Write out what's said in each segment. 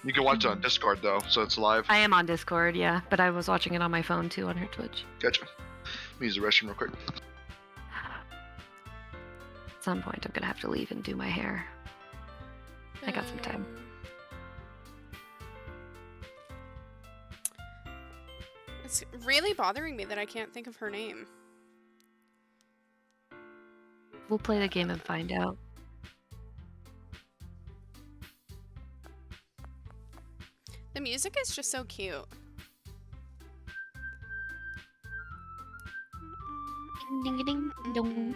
You can watch it on Discord though, so it's live. I am on Discord, yeah, but I was watching it on my phone too on her Twitch. Gotcha. Let me use the restroom real quick. At some point, I'm gonna have to leave and do my hair. I got some time. It's really bothering me that I can't think of her name. We'll play the game and find out. The music is just so cute. Ding ding ding dong.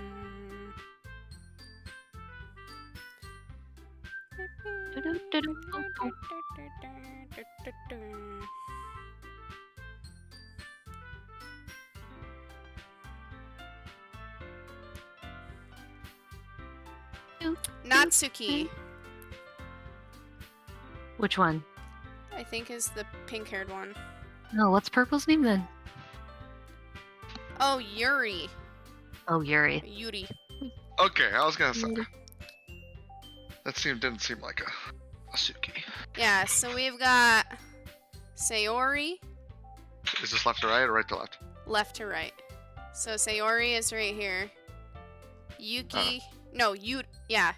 Natsuki, Which one? I think, is the pink-haired one. No, what's Purple's name then? Oh, Yuri. Oh, Yuri. Yuri. Okay, I was gonna say that didn't seem like a Suki. Yeah, so we've got Sayori, Is this left to right or right to left? left to right. So Sayori is right here. Yuki. No, yeah.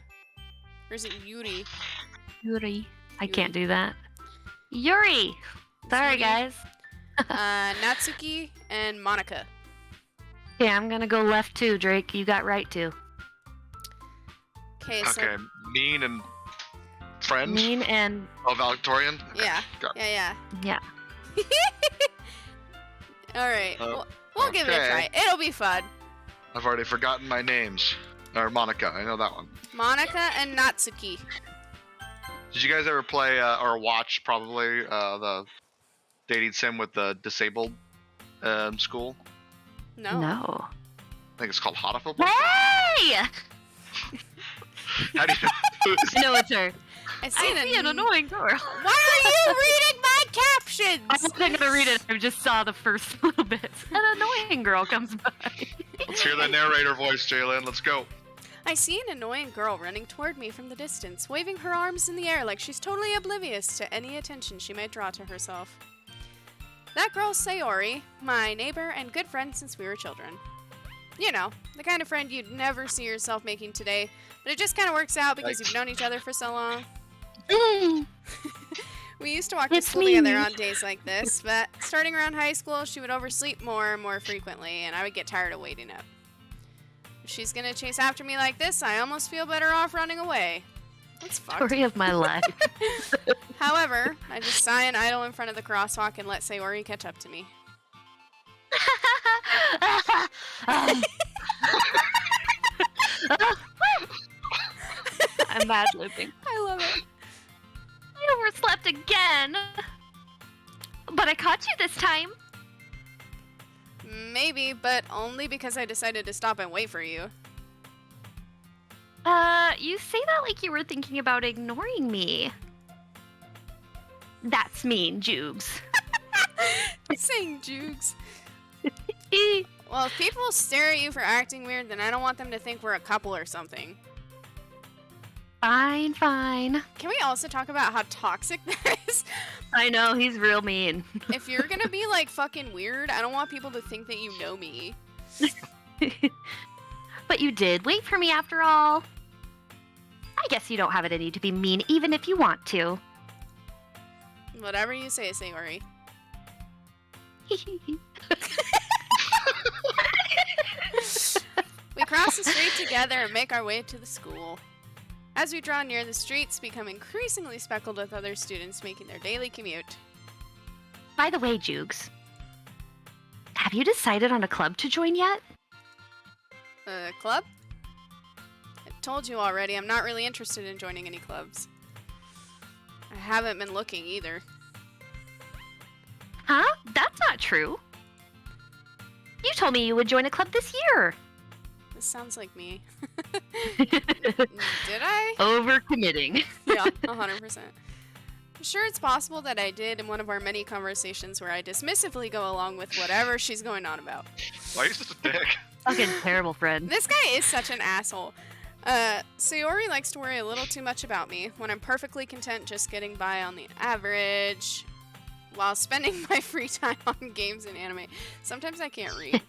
Or is it Yuri? Yuri. I Yuri. can't do that. Yuri! Sorry, Yuri. guys. Natsuki and Monica. Yeah, I'm gonna go left too, Drake. You got right too. Okay, so Okay, mean and friend. Mean and Oh, valedictorian. Okay, yeah, got it. yeah. All right, we'll give it a okay. try. It'll be fun. I've already forgotten my names. Or Monica, I know that one. Monica and Natsuki. Did you guys ever play or watch probably the dating sim with the disabled school? No. No. I think it's called Hotiful. Hey! How do you I know it's her. I I see an annoying girl. Why are you reading my captions? I wasn't gonna read it. I just saw the first little bit. An annoying girl comes by. Let's hear the narrator voice, Jalen. Let's go. I see an annoying girl running toward me from the distance, waving her arms in the air like she's totally oblivious to any attention she might draw to herself. That girl's Sayori, my neighbor and good friend since we were children. You know, the kind of friend you'd never see yourself making today, but it just kind of works out because you've known each other for so long. We used to walk to It's school me. together on days like this, but starting around high school, she would oversleep more and more frequently, and I would get tired of waiting up. If she's gonna chase after me like this, I almost feel better off running away. That's fucked. Story of my life. However, I just sigh and idle in front of the crosswalk and let Sayori catch up to me. I'm bad looping. I love it. I overslept again. But I caught you this time. Maybe, but only because I decided to stop and wait for you. You say that like you were thinking about ignoring me. That's mean, Joogs. Saying Joogs. Well, if people stare at you for acting weird, then I don't want them to think we're a couple or something. Fine, fine. Can we also talk about how toxic that is? I know, he's real mean. If you're gonna be like fucking weird, I don't want people to think that you know me. But you did wait for me after all. I guess you don't have it in you to be mean even if you want to. Whatever you say, Sayori. We cross the street together and make our way to the school. As we draw near, the streets become increasingly speckled with other students making their daily commute. By the way, Joogs, have you decided on a club to join yet? Club? I told you already, I'm not really interested in joining any clubs. I haven't been looking either. Huh? That's not true. You told me you would join a club this year. This sounds like me. Did I? Overcommitting. Yeah, 100%. I'm sure it's possible that I did in one of our many conversations where I dismissively go along with whatever she's going on about. Why are you such a dick? Fucking terrible friend. This guy is such an asshole. Sayori likes to worry a little too much about me when I'm perfectly content just getting by on the average while spending my free time on games and anime. Sometimes I can't read.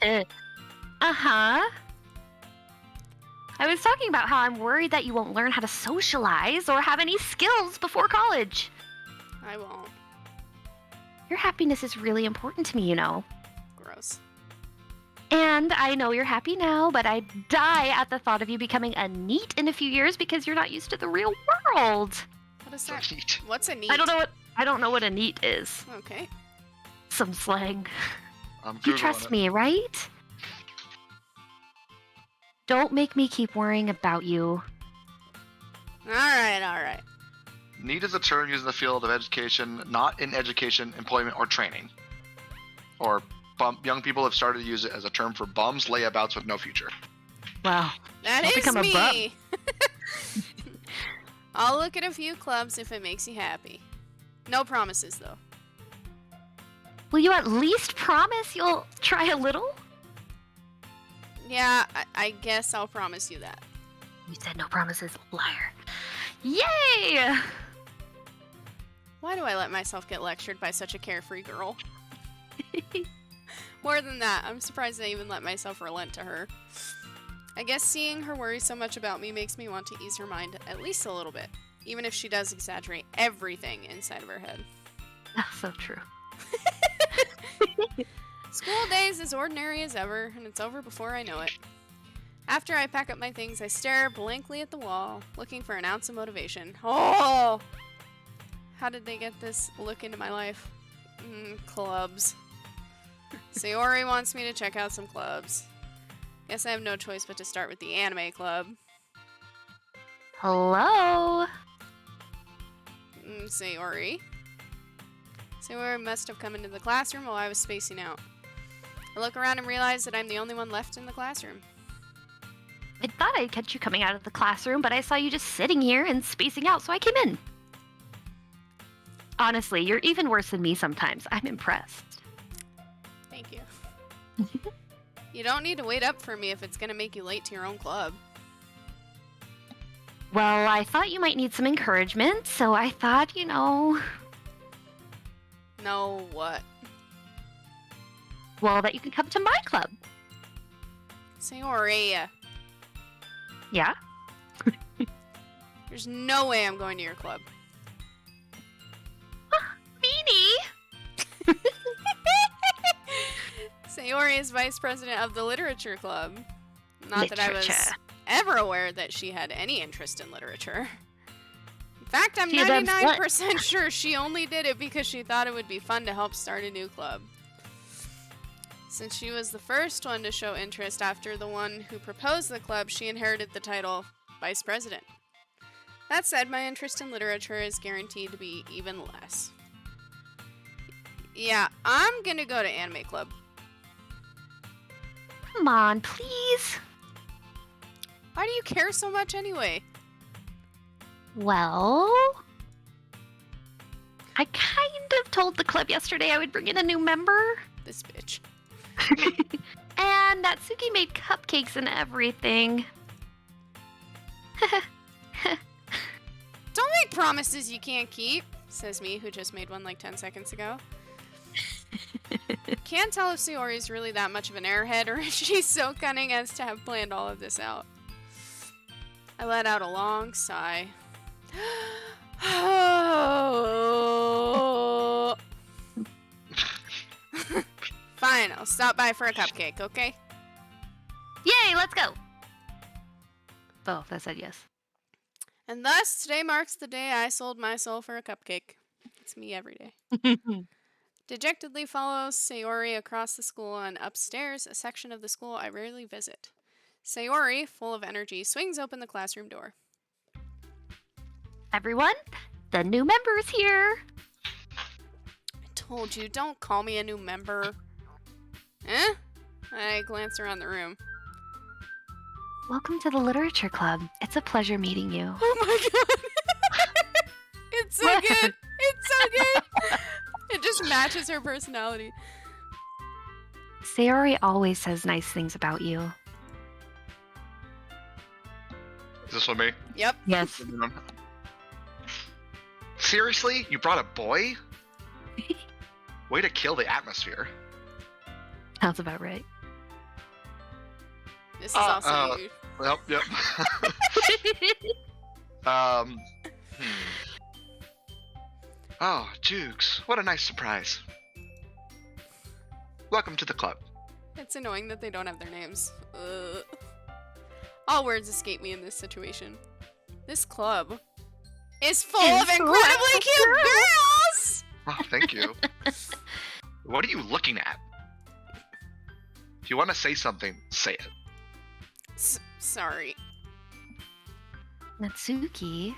Uh-huh. I was talking about how I'm worried that you won't learn how to socialize or have any skills before college. I won't. Your happiness is really important to me, you know. Gross. And I know you're happy now, but I'd die at the thought of you becoming a NEET in a few years because you're not used to the real world. What is So that? neat. What's a NEET? I don't know what a NEET is. Okay. Some slang. I'm You Googling trust it. me, right? Don't make me keep worrying about you. Alright. NEET is a term used in the field of education, not in education, employment, or training. Or young people have started to use it as a term for bums, layabouts with no future. Wow. That I'll is become a me! I'll look at a few clubs if it makes you happy. No promises, though. Will you at least promise you'll try a little? Yeah, I guess I'll promise you that. You said no promises, liar. Yay! Why do I let myself get lectured by such a carefree girl? More than that, I'm surprised I even let myself relent to her. I guess seeing her worry so much about me makes me want to ease her mind at least a little bit, even if she does exaggerate everything inside of her head. That's so true. School day is as ordinary as ever, and it's over before I know it. After I pack up my things, I stare blankly at the wall, looking for an ounce of motivation. Oh! How did they get this look into my life? Clubs. Sayori wants me to check out some clubs. Guess I have no choice but to start with the anime club. Hello? Sayori. Sayori must have come into the classroom while I was spacing out. I look around and realize that I'm the only one left in the classroom. I thought I'd catch you coming out of the classroom, but I saw you just sitting here and spacing out, so I came in. Honestly, you're even worse than me sometimes. I'm impressed. Thank you. You don't need to wait up for me if it's gonna make you late to your own club. Well, I thought you might need some encouragement, so I thought, No, what? well, that you could come to my club. Sayori, Yeah? there's no way I'm going to your club. Beanie! Sayori is vice president of the literature club. Not that I was Literature. ever aware that she had any interest in literature. In fact, I'm She a damn 99% sure she only did it because she thought it would be fun to help start a new club. Since she was the first one to show interest after the one who proposed the club, she inherited the title vice president. That said, my interest in literature is guaranteed to be even less. Yeah, I'm gonna go to anime club. Come on, please. Why do you care so much anyway? Well, I kind of told the club yesterday I would bring in a new member. This bitch. And Natsuki made cupcakes and everything. Don't make promises you can't keep, says me, who just made one like 10 seconds ago. Can't tell if Sayori's really that much of an airhead or if she's so cunning as to have planned all of this out. I let out a long sigh. Fine, I'll stop by for a cupcake, okay? Yay, let's go. Both, I said yes. And thus, today marks the day I sold my soul for a cupcake. It's me every day. Dejectedly follows Sayori across the school and upstairs, a section of the school I rarely visit. Sayori, full of energy, swings open the classroom door. Everyone, the new member's here. I told you, don't call me a new member. Eh? I glance around the room. Welcome to the Literature Club. It's a pleasure meeting you. Oh my god! It's so good! It's so good! It just matches her personality. Sayori always says nice things about you. Is this one me? Yep. Yes. Seriously? You brought a boy? Way to kill the atmosphere. Sounds about right. This is also you. Yep. Hmm. Oh, Jukes, what a nice surprise. Welcome to the club. It's annoying that they don't have their names. All words escape me in this situation. This club is full of incredibly cute girls! Oh, thank you. What are you looking at? If you want to say something, say it. Sorry. Natsuki.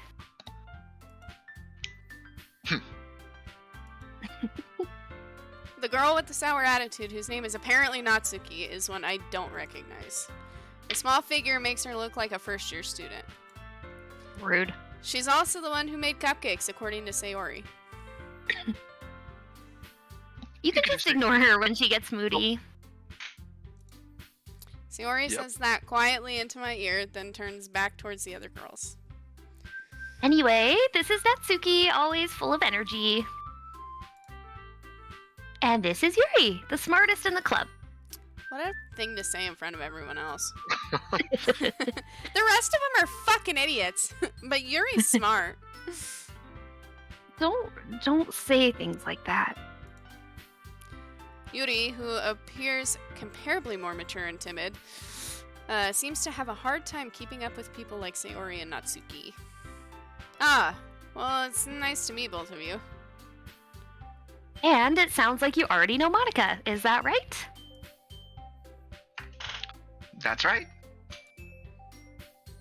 The girl with the sour attitude, whose name is apparently Natsuki, is one I don't recognize. The small figure makes her look like a first-year student. Rude. She's also the one who made cupcakes, according to Sayori. You can just ignore her when she gets moody. Sayori says that quietly into my ear, then turns back towards the other girls. Anyway, this is Natsuki, always full of energy. And this is Yuri, the smartest in the club. What a thing to say in front of everyone else. The rest of them are fucking idiots, but Yuri's smart. Don't say things like that. Yuri, who appears comparably more mature and timid, seems to have a hard time keeping up with people like Sayori and Natsuki. Ah, well, it's nice to meet both of you. And it sounds like you already know Monica, is that right? That's right.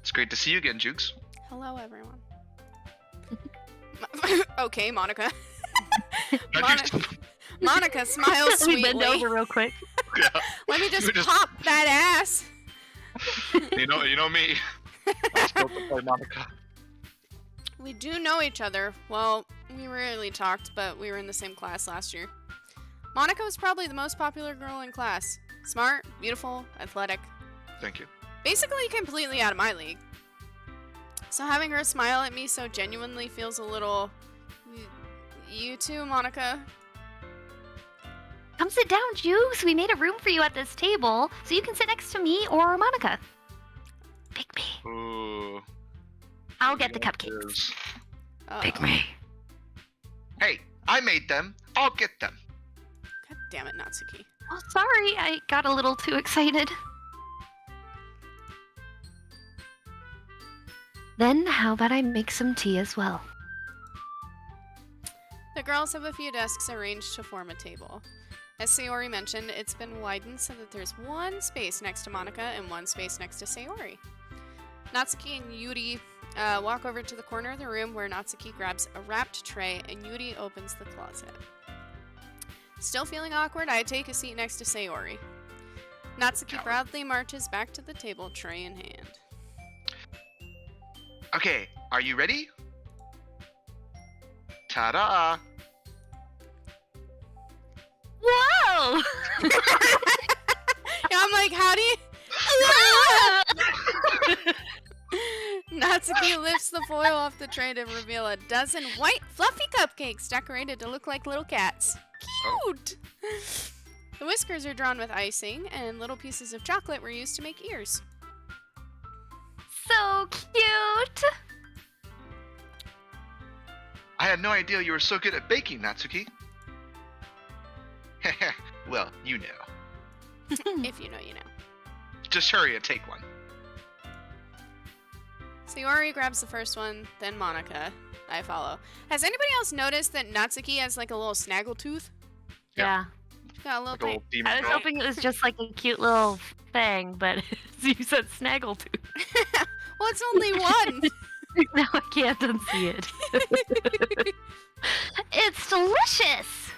It's great to see you again, Jukes. Hello, everyone. Okay, Monica. Monica smiles Let me sweetly. bend over real quick. Yeah. Let me just pop that ass. You know me. I'll still play Monica. We do know each other. Well, we rarely talked, but we were in the same class last year. Monica was probably the most popular girl in class. Smart, beautiful, athletic. Thank you. Basically completely out of my league. So having her smile at me so genuinely feels a little... You too, Monica? Come sit down, Juice. We made a room for you at this table, so you can sit next to me or Monica. Pick me. Ooh. I'll get the cupcakes. Pick me. Hey, I made them. I'll get them. God damn it, Natsuki. Oh, sorry. I got a little too excited. Then how about I make some tea as well? The girls have a few desks arranged to form a table. As Sayori mentioned, it's been widened so that there's one space next to Monica and one space next to Sayori. Natsuki and Yuri walk over to the corner of the room where Natsuki grabs a wrapped tray and Yuri opens the closet. Still feeling awkward, I take a seat next to Sayori. Natsuki proudly marches back to the table, tray in hand. Okay, are you ready? Ta-da! Whoa! Yeah, I'm like, how do you... Natsuki lifts the foil off the tray to reveal a dozen white, fluffy cupcakes decorated to look like little cats. Cute! The whiskers are drawn with icing, and little pieces of chocolate were used to make ears. So cute! I had no idea you were so good at baking, Natsuki. Well, you know. If you know, you know. Just hurry and take one. Sayori grabs the first one, then Monica. I follow. Has anybody else noticed that Natsuki has like a little snaggle tooth? Yeah. She's got a little Like a thing. little demon I was girl. hoping it was just like a cute little thing, but you said snaggletooth. Well, it's only one. Now I can't unsee it. It's delicious!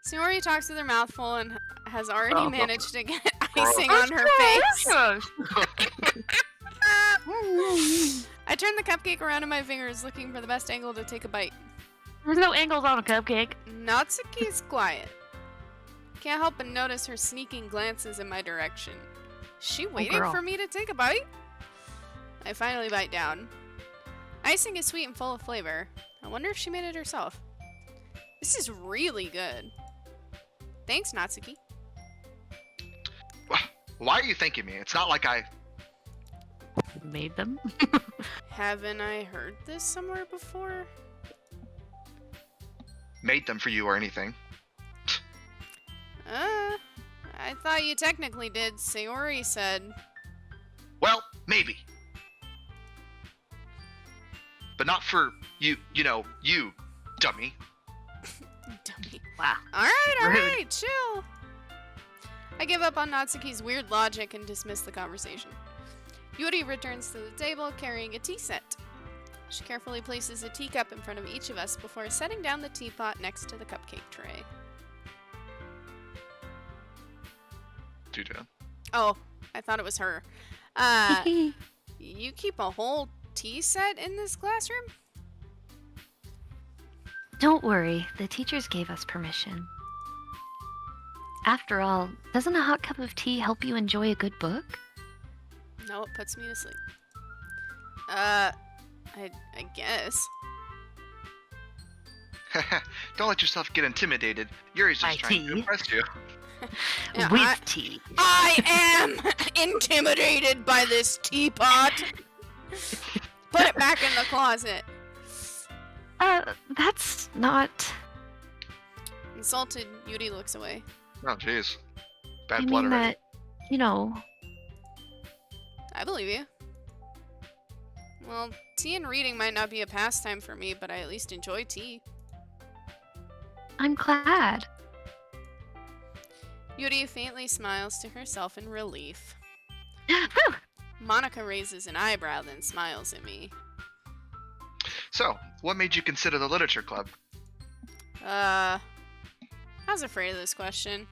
Sayori talks with her mouth full and has already Oh. managed to get icing on her face. I turn the cupcake around in my fingers, looking for the best angle to take a bite. There's no angles on a cupcake. Natsuki's quiet. Can't help but notice her sneaking glances in my direction. Is she waiting girl. for me to take a bite? I finally bite down. Icing is sweet and full of flavor. I wonder if she made it herself. This is really good. Thanks, Natsuki. Why are you thanking me? It's not like I... Made them? Haven't I heard this somewhere before? made them for you or anything. I thought you technically did. Sayori said. Well, maybe. But not for you, you, dummy. Dummy. Wow. Alright, chill. I give up on Natsuki's weird logic and dismiss the conversation. Yuri returns to the table carrying a tea set. She carefully places a teacup in front of each of us before setting down the teapot next to the cupcake tray. Juju. Oh, I thought it was her. You keep a whole tea set in this classroom? Don't worry, the teachers gave us permission. After all, doesn't a hot cup of tea help you enjoy a good book? No, it puts me to sleep. I guess. Don't let yourself get intimidated. Yuri's just trying to impress you. Yeah, With tea. I am intimidated by this teapot. Put it back in the closet. That's not... Insulted, Yuri looks away. Oh, jeez. Bad I blood mean already. that, I believe you. Well, tea and reading might not be a pastime for me, but I at least enjoy tea. I'm glad. Yuri faintly smiles to herself in relief. Whew. Monica raises an eyebrow, then smiles at me. So, what made you consider the literature club? I was afraid of this question.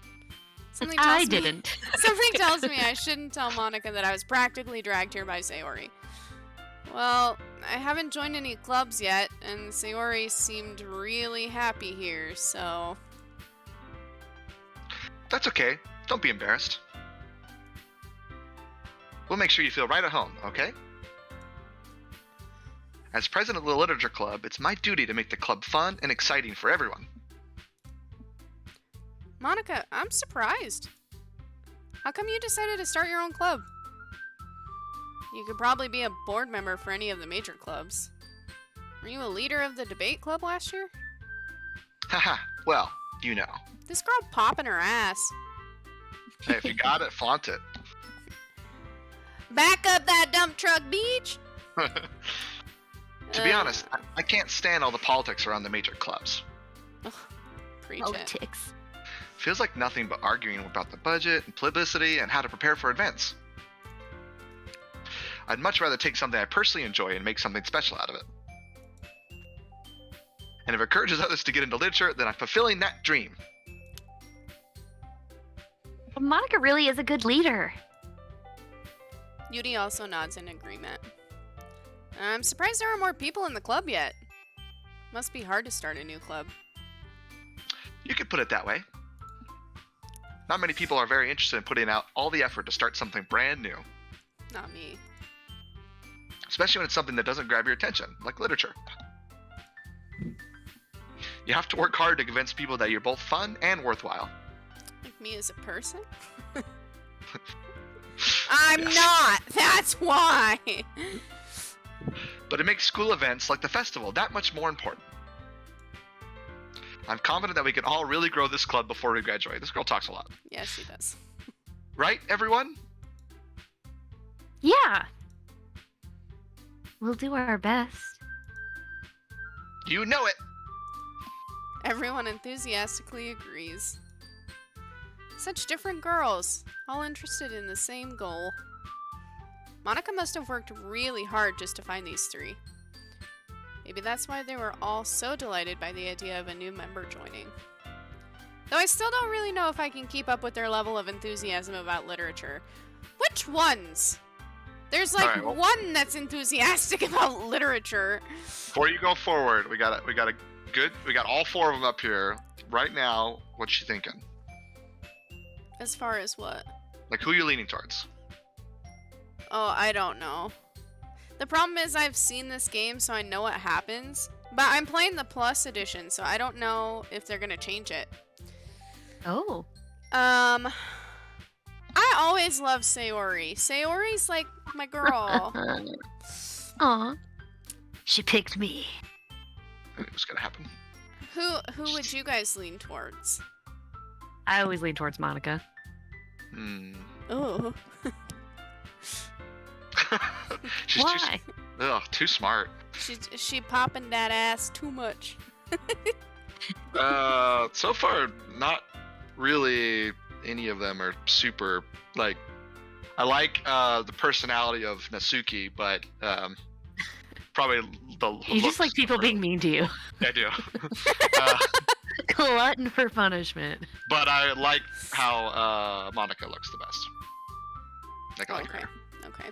Something I tells me- didn't. Something tells me I shouldn't tell Monica that I was practically dragged here by Sayori. Well, I haven't joined any clubs yet, and Sayori seemed really happy here, so... That's okay. Don't be embarrassed. We'll make sure you feel right at home, okay? As president of the literature club, it's my duty to make the club fun and exciting for everyone. Monica, I'm surprised. How come you decided to start your own club? You could probably be a board member for any of the major clubs. Were you a leader of the debate club last year? Haha, well, you know. This girl popping her ass. Hey, if you got it, flaunt it. Back up that dump truck, beach! To be honest, I can't stand all the politics around the major clubs. Preach it. Politics. Feels like nothing but arguing about the budget and publicity and how to prepare for events. I'd much rather take something I personally enjoy and make something special out of it. And if it encourages others to get into literature, then I'm fulfilling that dream. Monica really is a good leader. Yuri also nods in agreement. I'm surprised there are more people in the club yet. Must be hard to start a new club. You could put it that way. Not many people are very interested in putting out all the effort to start something brand new, Not me. especially when it's something that doesn't grab your attention, like literature. You have to work hard to convince people that you're both fun and worthwhile. Like me as a person? I'm Yes. not! That's why! But it makes school events like the festival that much more important. I'm confident that we can all really grow this club before we graduate. This girl talks a lot. Yes, she does. Right, everyone? Yeah. We'll do our best. You know it. Everyone enthusiastically agrees. Such different girls, all interested in the same goal. Monica must have worked really hard just to find these three. Maybe that's why they were all so delighted by the idea of a new member joining. Though I still don't really know if I can keep up with their level of enthusiasm about literature. Which ones? There's like Alright, well- one that's enthusiastic about literature. Before you go forward, we got all four of them up here right now. What's she thinking? As far as what? Like, who are you leaning towards? Oh, I don't know. The problem is I've seen this game, so I know what happens. But I'm playing the Plus edition, so I don't know if they're gonna change it. Oh. I always love Sayori. Sayori's like my girl. Aw. She picked me. I knew it was gonna happen. Who would you guys lean towards? I always lean towards Monica. Oh. She's Why? too smart. She popping that ass too much. So far, not really any of them are super, like, I like the personality of Natsuki, but probably the You just like people being mean to you. I do. Glutton for punishment. But I like how Monica looks the best. Like, I like her. Okay.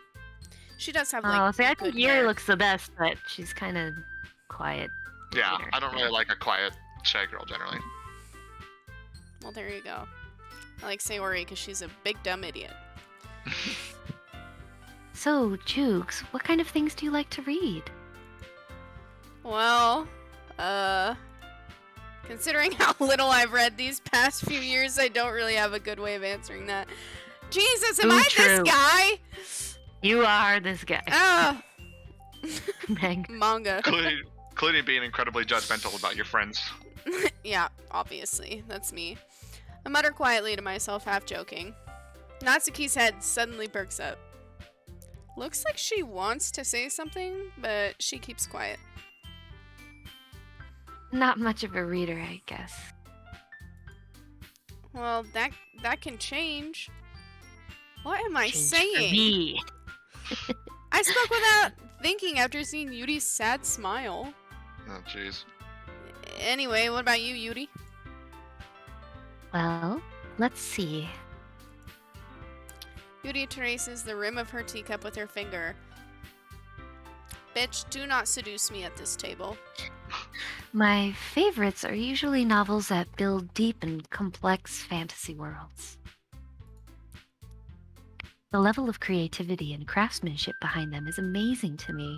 She does have I think good Yuri hair. looks the best, but she's kind of quiet. Yeah, later. I don't really like a quiet, shy girl generally. Well, there you go. I like Sayori because she's a big dumb idiot. So, Jukes, what kind of things do you like to read? Well, considering how little I've read these past few years, I don't really have a good way of answering that. Jesus, am I this guy? You are this guy. Ah, Meg. manga. Including being incredibly judgmental about your friends. Yeah, obviously. That's me. I mutter quietly to myself, half joking. Natsuki's head suddenly perks up. Looks like she wants to say something, but she keeps quiet. Not much of a reader, I guess. Well, that can change. What am I Change for saying? me. I spoke without thinking after seeing Yuri's sad smile. Oh, jeez. Anyway, what about you, Yuri? Well, let's see. Yuri traces the rim of her teacup with her finger. Bitch, do not seduce me at this table. My favorites are usually novels that build deep and complex fantasy worlds. The level of creativity and craftsmanship behind them is amazing to me.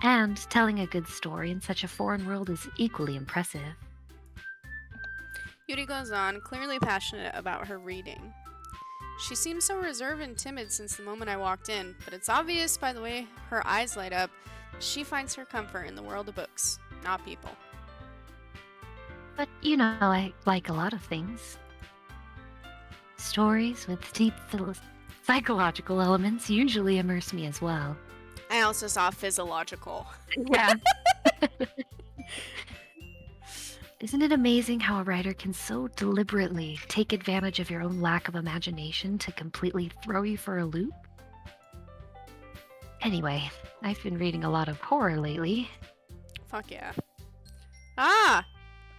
And telling a good story in such a foreign world is equally impressive. Yuri goes on, clearly passionate about her reading. She seems so reserved and timid since the moment I walked in, but it's obvious by the way her eyes light up, she finds her comfort in the world of books, not people. But you know, I like a lot of things. Stories with deep psychological elements usually immerse me as well. I also saw physiological. Yeah. Isn't it amazing how a writer can so deliberately take advantage of your own lack of imagination to completely throw you for a loop? Anyway, I've been reading a lot of horror lately. Fuck yeah. Ah!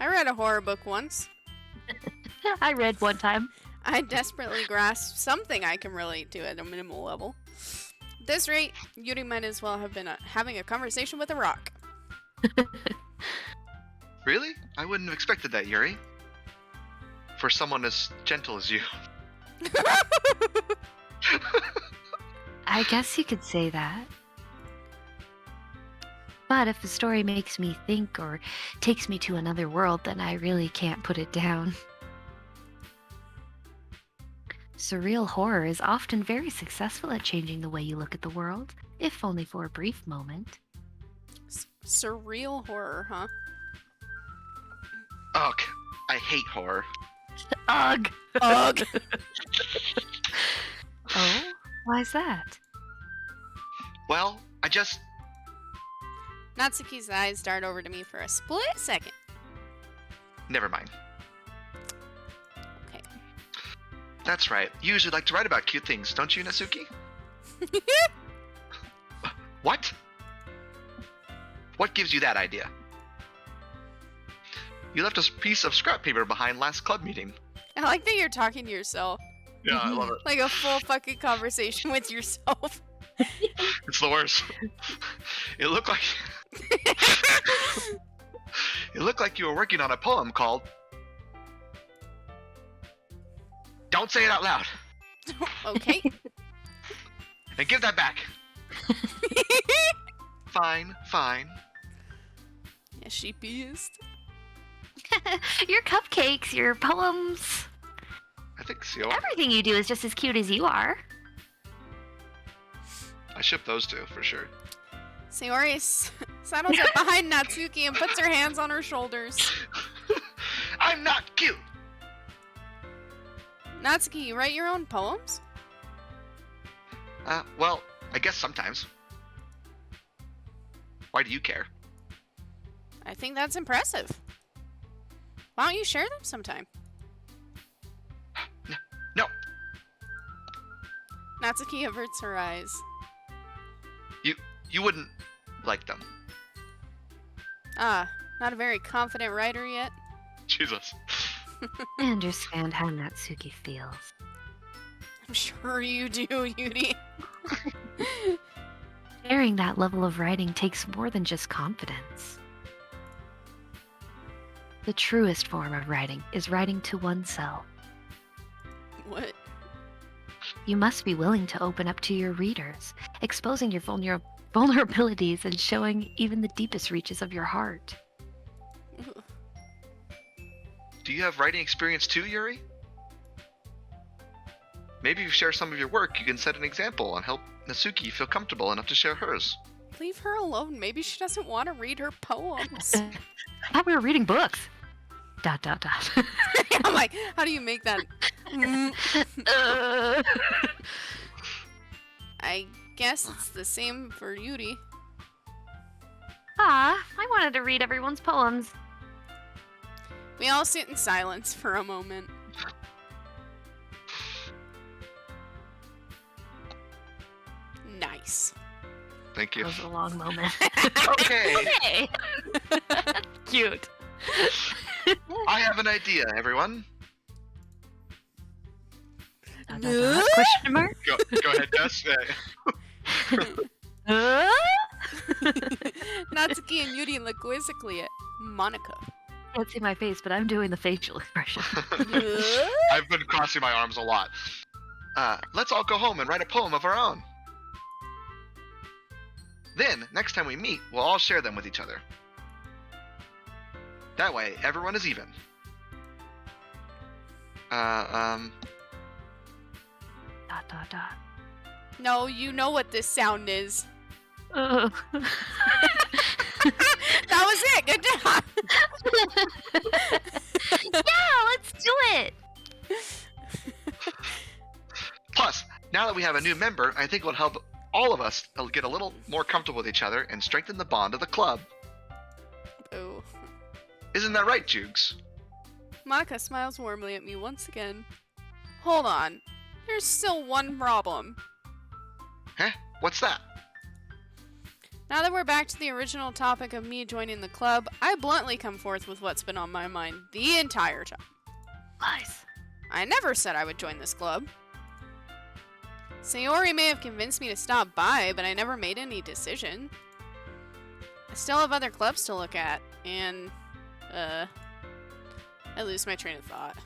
I read a horror book once. I read one time. I desperately grasp something I can relate to at a minimal level. At this rate, Yuri might as well have been having a conversation with a rock. Really? I wouldn't have expected that, Yuri. For someone as gentle as you. I guess you could say that. But if the story makes me think or takes me to another world, then I really can't put it down. Surreal horror is often very successful at changing the way you look at the world, if only for a brief moment. Surreal horror, huh? Ugh, I hate horror. Ugh! Ugh! Oh? Why's that? Well, I just... Natsuki's eyes dart over to me for a split second. Never mind. Okay. That's right. You usually like to write about cute things, don't you, Natsuki? What? What gives you that idea? You left a piece of scrap paper behind last club meeting. I like that you're talking to yourself. Yeah, I love it. Like a full fucking conversation with yourself. It's the worst. It looked like... It looked like you were working on a poem called... Don't say it out loud. Okay. And give that back. Fine. Yeah, sheepiest. Your cupcakes, your poems, I think so. everything you do is just as cute as you are. I ship those two for sure. Sayori saddles up behind Natsuki and puts her hands on her shoulders. I'm not cute. Natsuki, you write your own poems? Well, I guess sometimes. Why do you care? I think that's impressive. Why don't you share them sometime? No. Natsuki averts her eyes. You wouldn't like them. Ah, not a very confident writer yet. Jesus. I understand how Natsuki feels. I'm sure you do, Yuri. Sharing that level of writing takes more than just confidence. The truest form of writing is writing to oneself. What? You must be willing to open up to your readers, exposing your vulnerabilities and showing even the deepest reaches of your heart. Do you have writing experience too, Yuri? Maybe if you share some of your work, you can set an example and help Natsuki feel comfortable enough to share hers. Leave her alone. Maybe she doesn't want to read her poems. I thought we were reading books. ... I'm like, how do you make that? I guess it's the same for Yuri. I wanted to read everyone's poems. We all sit in silence for a moment. Nice. Thank you. That was a long moment. Okay. Okay. Cute. I have an idea, everyone. Question mark? Go ahead, Gus. Natsuki and Yuri look quizzically at Monica. Can't see my face, but I'm doing the facial expression. I've been crossing my arms a lot. Let's all go home and write a poem of our own. Then, next time we meet, we'll all share them with each other. That way, everyone is even. No, you know what this sound is. Ugh. That was it. Good job. Yeah, let's do it. Plus, now that we have a new member, I think it will help all of us get a little more comfortable with each other and strengthen the bond of the club. Oh. Isn't that right, Jukes? Monica smiles warmly at me once again. Hold on. There's still one problem. Huh? What's that? Now that we're back to the original topic of me joining the club, I bluntly come forth with what's been on my mind the entire time. Lies. I never said I would join this club. Sayori may have convinced me to stop by, but I never made any decision. I still have other clubs to look at, and, I lose my train of thought.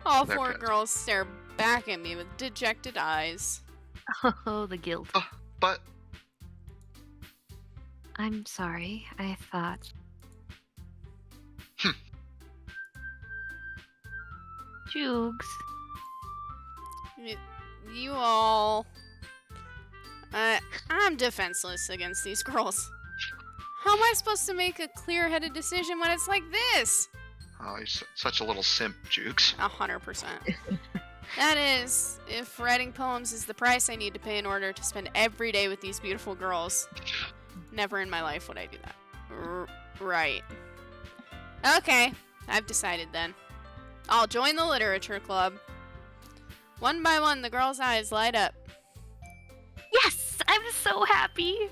All that four counts. girls stare back at me with dejected eyes. Oh, the guilt. But I'm sorry. I thought. Jukes. You all... I'm defenseless against these girls. How am I supposed to make a clear-headed decision when it's like this? oh, you're such a little simp, Jukes. 100%. That is, if writing poems is the price I need to pay in order to spend every day with these beautiful girls, never in my life would I do that. Right. Okay, I've decided then. I'll join the literature club. One by one, the girls' eyes light up. Yes, I'm so happy.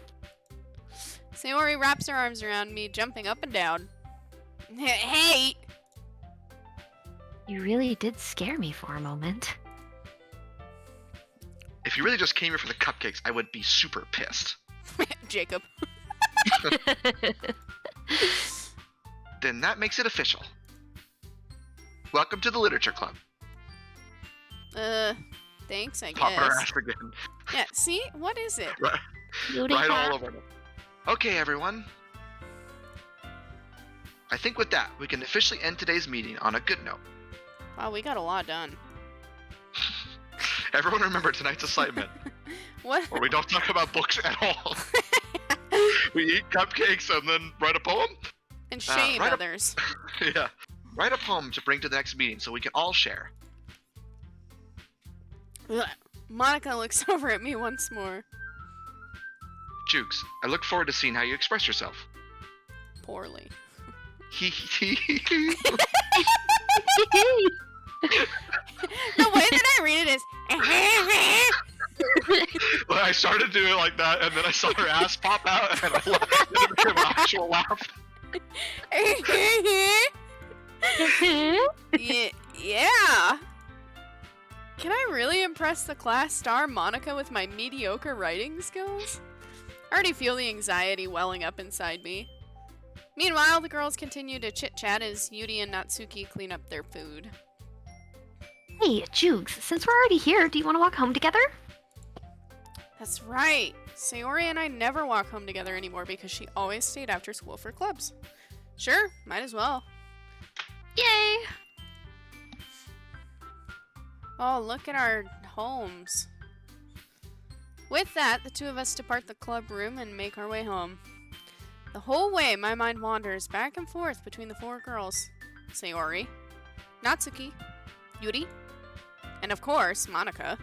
Sayori wraps her arms around me, jumping up and down. Hey! You really did scare me for a moment. If you really just came here for the cupcakes, I would be super pissed. Jacob. Then that makes it official. Welcome to the literature club. Thanks, I Pop her guess. ass again. Yeah, see? What is it? Right, Beauty right cat. all over them. Okay, everyone. I think with that, we can officially end today's meeting on a good note. Wow, we got a lot done. Everyone remember tonight's assignment, What? where we don't talk about books at all. We eat cupcakes and then write a poem? And shame right up- others. Yeah. Write a poem to bring to the next meeting so we can all share. Ugh. Monica looks over at me once more. Jukes, I look forward to seeing how you express yourself. Poorly. The way that I read it is. Well, I started doing it like that, and then I saw her ass pop out, and it became an actual laugh. Yeah. Can I really impress the class star Monica with my mediocre writing skills? I already feel the anxiety welling up inside me. Meanwhile, the girls continue to chit-chat as Yuri and Natsuki clean up their food. Hey, Jukes, since we're already here, do you want to walk home together? That's right. Sayori and I never walk home together anymore because she always stayed after school for clubs. Sure, might as well. Yay! Oh, look at our homes. With that, the two of us depart the club room and make our way home. The whole way, my mind wanders back and forth between the four girls. Sayori, Natsuki, Yuri, and of course, Monica.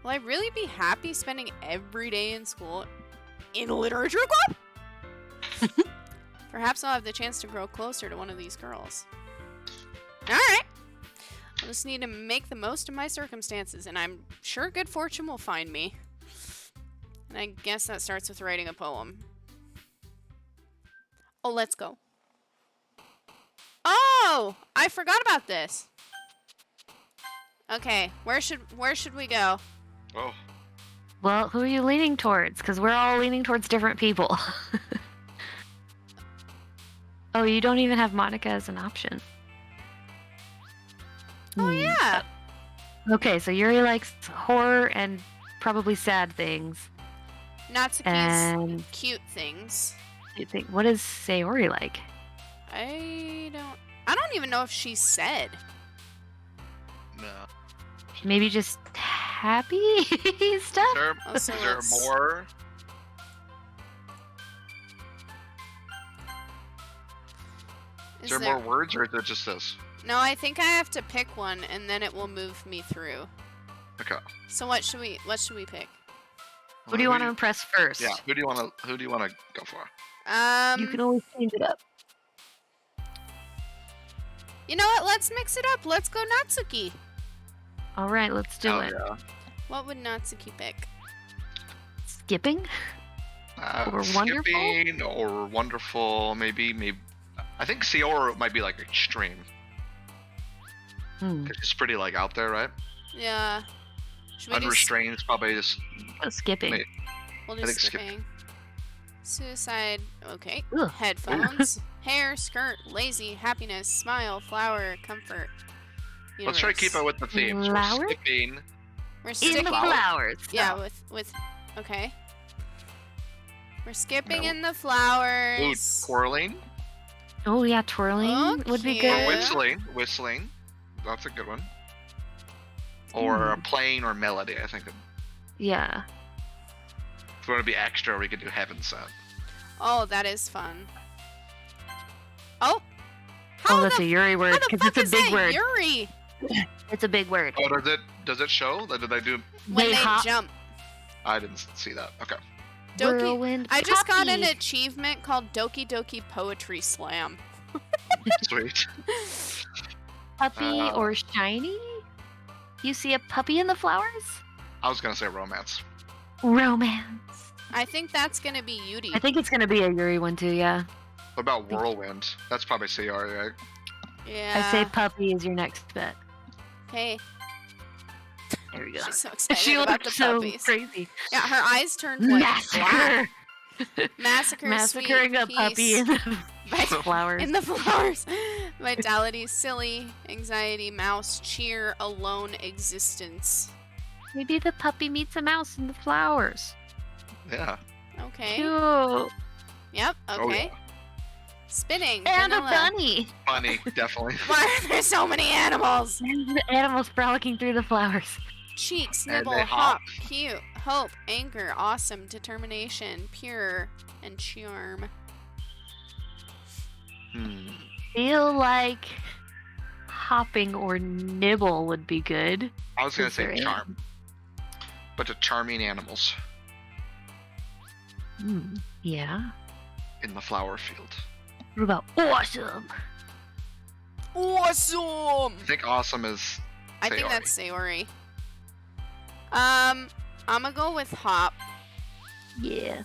Will I really be happy spending every day in school in a literature club? Perhaps I'll have the chance to grow closer to one of these girls. Alright. I just need to make the most of my circumstances, and I'm sure good fortune will find me. And I guess that starts with writing a poem. Oh, let's go. Oh! I forgot about this. Okay, where should we go? Oh. Well, who are you leaning towards? Because we're all leaning towards different people. Oh, you don't even have Monica as an option. Oh, yeah. Okay, so Yuri likes horror and probably sad things. Natsuki's And cute things. you think, what does Sayori like? I don't even know if she said. No. Maybe just happy stuff? Is So there let's- more? Is there more words, or is it just this? No, I think I have to pick one, and then it will move me through. Okay. So what should we pick? Who do you want to impress first? Yeah. Who do you want to go for? You can always change it up. You know what? Let's mix it up. Let's go Natsuki. All right, let's do it. Yeah. What would Natsuki pick? Skipping? Or wonderful? Skipping or wonderful, maybe. I think Sayori might be like extreme. Hmm. 'Cause she's pretty like out there, right? Yeah. Should we Unrestrained is probably just. Skipping. Wait. We'll I do think skip. skipping. Suicide. Okay. Ugh. Headphones. Hair, skirt, lazy, happiness, smile, flower, comfort. Let's try to keep it with the themes. Flowers? We're skipping. We're In sticking. the flowers. Yeah, So, with. Okay. We're skipping No. in the Ooh, flowers. twirling. Oh yeah, twirling would be Okay. Or good. whistling. That's a good one. Or Hmm. playing or melody, I think. Yeah. If we want to be extra, we could do heaven sent. Oh, that is fun. Oh. Oh, that's a Yuri word How the because fuck it's a is big that word. Yuri? It's a big word. Oh, does it show? Did I do? When they hop. jump. I didn't see that. Okay. Doki. Whirlwind I just got an puppy. achievement called Doki Doki Poetry Slam. Sweet. Puppy or shiny? You see a puppy in the flowers? I was gonna say romance. Romance. I think that's gonna be Yuri. I think it's gonna be a Yuri one too. Yeah. What about whirlwind? That's probably Sayori, right? Yeah. I say puppy is your next bet. Hey. There we go. She's so excited She about the looks so puppies. crazy. Yeah, her eyes turned like black. Massacre. Massacre. Massacring sweet a puppy peace. in the flowers. In the flowers. Vitality, silly, anxiety, mouse, cheer, alone, existence. Maybe the puppy meets a mouse in the flowers. Yeah. Okay. Cute. Yep. Oh, Okay. yeah. Spinning. And a vanilla. bunny. Funny, definitely. Why are there so many animals? Animals frolicking through the flowers. Cheeks, And nibble, they hop, hop. cute, hope, anger, awesome, determination, pure, and charm. Feel like hopping or nibble would be good. I was gonna Is there say charm. Bunch of charming animals Yeah. in the flower field. What about awesome? Awesome! I think awesome is. I think Sayori. that's Sayori. I'm gonna go with hop. Yeah.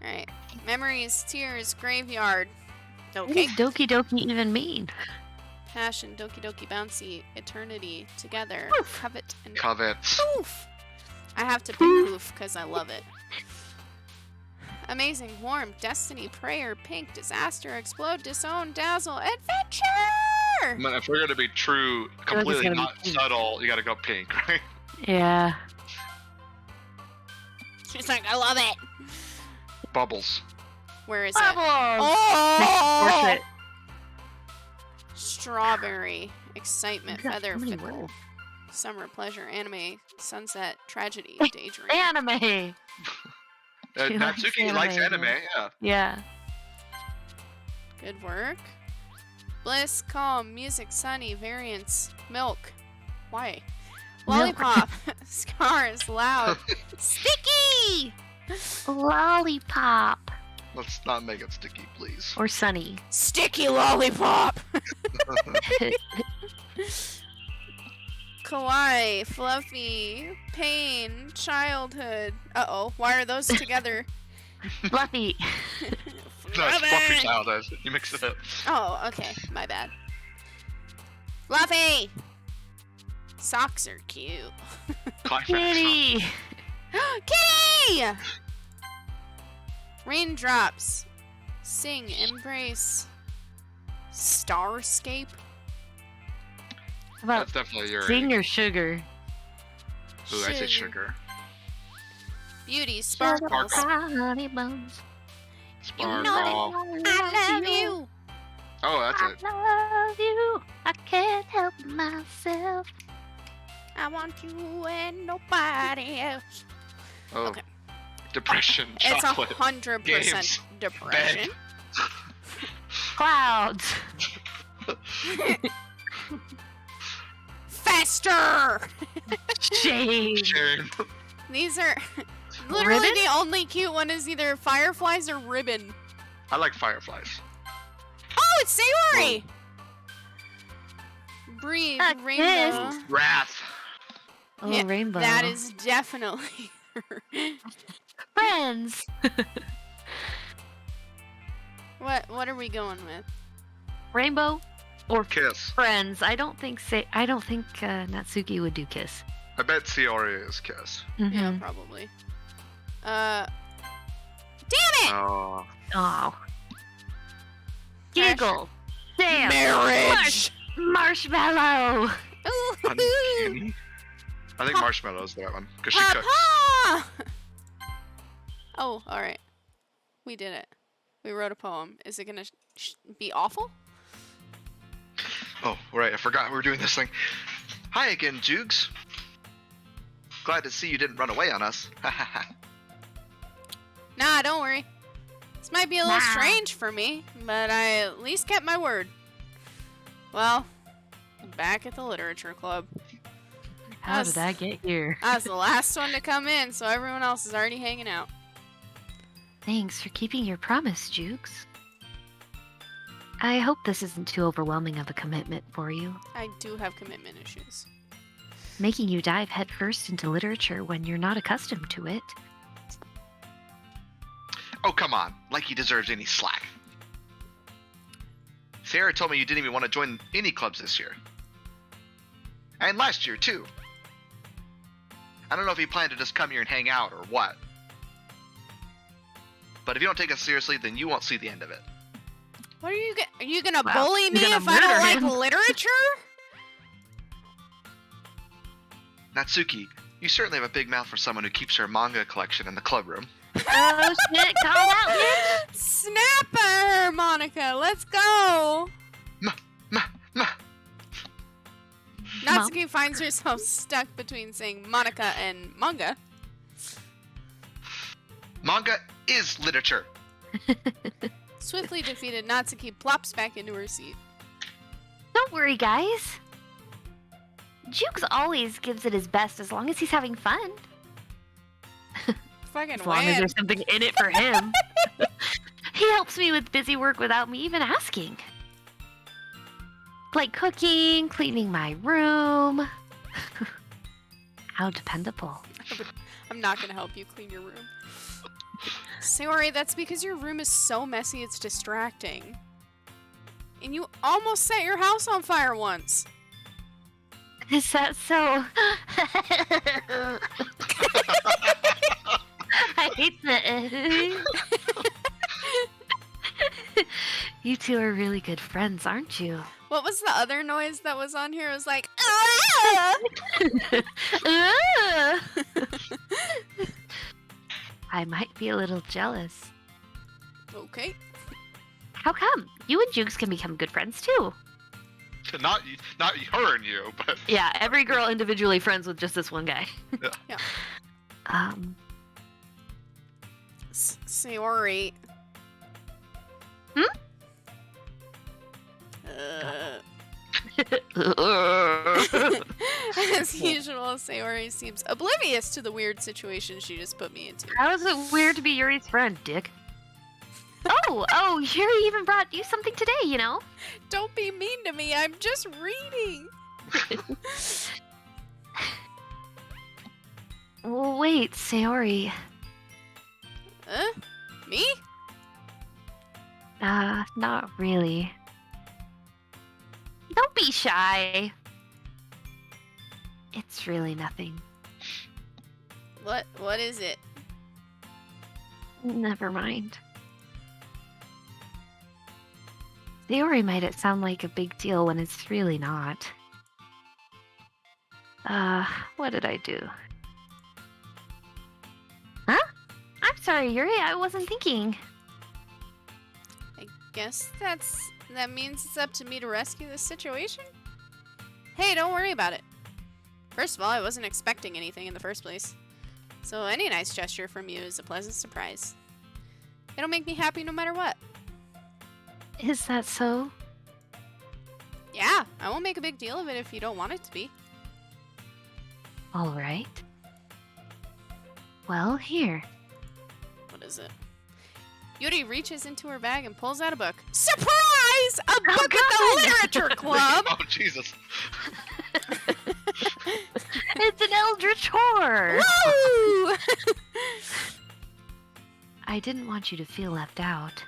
Alright. Memories, tears, graveyard. What Okay. does Doki Doki even mean? Passion, Doki Doki Bouncy, eternity, together, Poof. covet, and Covet. poof. I have to pick poof because I love it. Amazing, warm, destiny, prayer, pink, disaster, explode, disown, dazzle, adventure! I mean, if we're gonna be true, completely gotta be not pink. subtle, you gotta go pink, right? Yeah. She's like, I love it. Bubbles. Where is it? Bubbles! Oh! Portrait. Strawberry, excitement, Got feather, so many fickle, words. summer, pleasure, anime, sunset, tragedy, daydream. Anime. She likes Natsuki likes anime, anime, yeah. Yeah. Good work. Bliss, calm, music, sunny, variance, milk. Why? Milk. Lollipop, scars, loud, sticky, Lollipop. Let's not make it sticky, please. Or sunny. sticky lollipop. Kawaii, fluffy, pain, childhood. Uh-oh, why are those together? Fluffy. No, it's Fluffy Fluffy. Childhood. You mix it up. Oh, okay, my bad. Fluffy! Socks are cute. Climax. Kitty. Kitty! Raindrops. Sing, embrace. Starscape? How about That's definitely your. sing or sugar? Ooh, I say sugar. Beauty, sparkles. Honey buns. Sparkle. I love you. Oh, that's it. I love you. I can't help myself. I want you and nobody else. Oh. Okay. Depression. It's Chocolate. 100% games, depression. Clouds. Faster! Shade. Sharing. These are literally Ribbon? the only cute one is either fireflies or ribbon. I like fireflies. Oh, it's Sayori! Breathe, A rainbow. kiss. Wrath. Oh, Yeah, rainbow. That is definitely her. friends. What are we going with? Rainbow or Kiss. friends. I don't think Natsuki would do kiss. I bet Sayori is kiss. Yeah, Mhm. probably. Damn it! Oh. Oh. Giggle. Damn. Marriage! Marshmallow. Ooh. Uncanny. I think Marshmallow's the right one because she cooks. Papa! Oh, all right. We did it. We wrote a poem. Is it gonna be awful? Oh, right. I forgot we were doing this thing. Hi again, Joogs. Glad to see you didn't run away on us. Nah, don't worry. This might be a little Nah. strange for me, but I at least kept my word. Well, back at the literature club. How did I get here? I was the last one to come in, so everyone else is already hanging out. Thanks for keeping your promise, Jukes. I hope this isn't too overwhelming of a commitment for you. I do have commitment issues. Making you dive headfirst into literature when you're not accustomed to it. Oh, come on. Like he deserves any slack. Sarah told me you didn't even want to join any clubs this year. And last year, too. I don't know if you plan to just come here and hang out or what. But if you don't take us seriously, then you won't see the end of it. What are you gonna Wow, bully you're me gonna if I don't murder like him. literature? Natsuki, You certainly have a big mouth for someone who keeps her manga collection in the club room. Oh shit, call out, bitch! Snapper, Monica, let's go! Ma. Natsuki finds herself stuck between saying Monica and manga. Manga is literature. Swiftly defeated, Natsuki plops back into her seat. Don't worry, guys. Jukes always gives it his best as long as he's having fun. Fucking As long as win. there's something in it for him. He helps me with busy work without me even asking. Like cooking, cleaning my room. How dependable. I'm not gonna help you clean your room. Sayori, that's because your room is so messy it's distracting. And you almost set your house on fire once. Is that so? I hate that. You two are really good friends, aren't you? What was the other noise that was on here? It was like, I might be a little jealous. Okay. How come? You and Jukes can become good friends too. Not her and you, but Yeah, every girl individually friends with just this one guy. Yeah. Sayori. Hmm? As usual, Sayori seems oblivious to the weird situation she just put me into. How is it weird to be Yuri's friend, Dick? Oh, Yuri even brought you something today, you know? Don't be mean to me, I'm just reading. Wait, Sayori. Huh? Me? Not really. Don't be shy. It's really nothing. What is it? Never mind. Sayori made it sound like a big deal when it's really not. What did I do? Huh? I'm sorry, Yuri, I wasn't thinking. I guess that means it's up to me to rescue this situation? Hey, don't worry about it. First of all, I wasn't expecting anything in the first place. So any nice gesture from you is a pleasant surprise. It'll make me happy no matter what. Is that so? Yeah, I won't make a big deal of it if you don't want it to be. All right. Well, here. What is it? Yuri reaches into her bag and pulls out a book. Surprise! A book at the Literature Club! oh Jesus! It's an eldritch horror! Woo! I didn't want you to feel left out.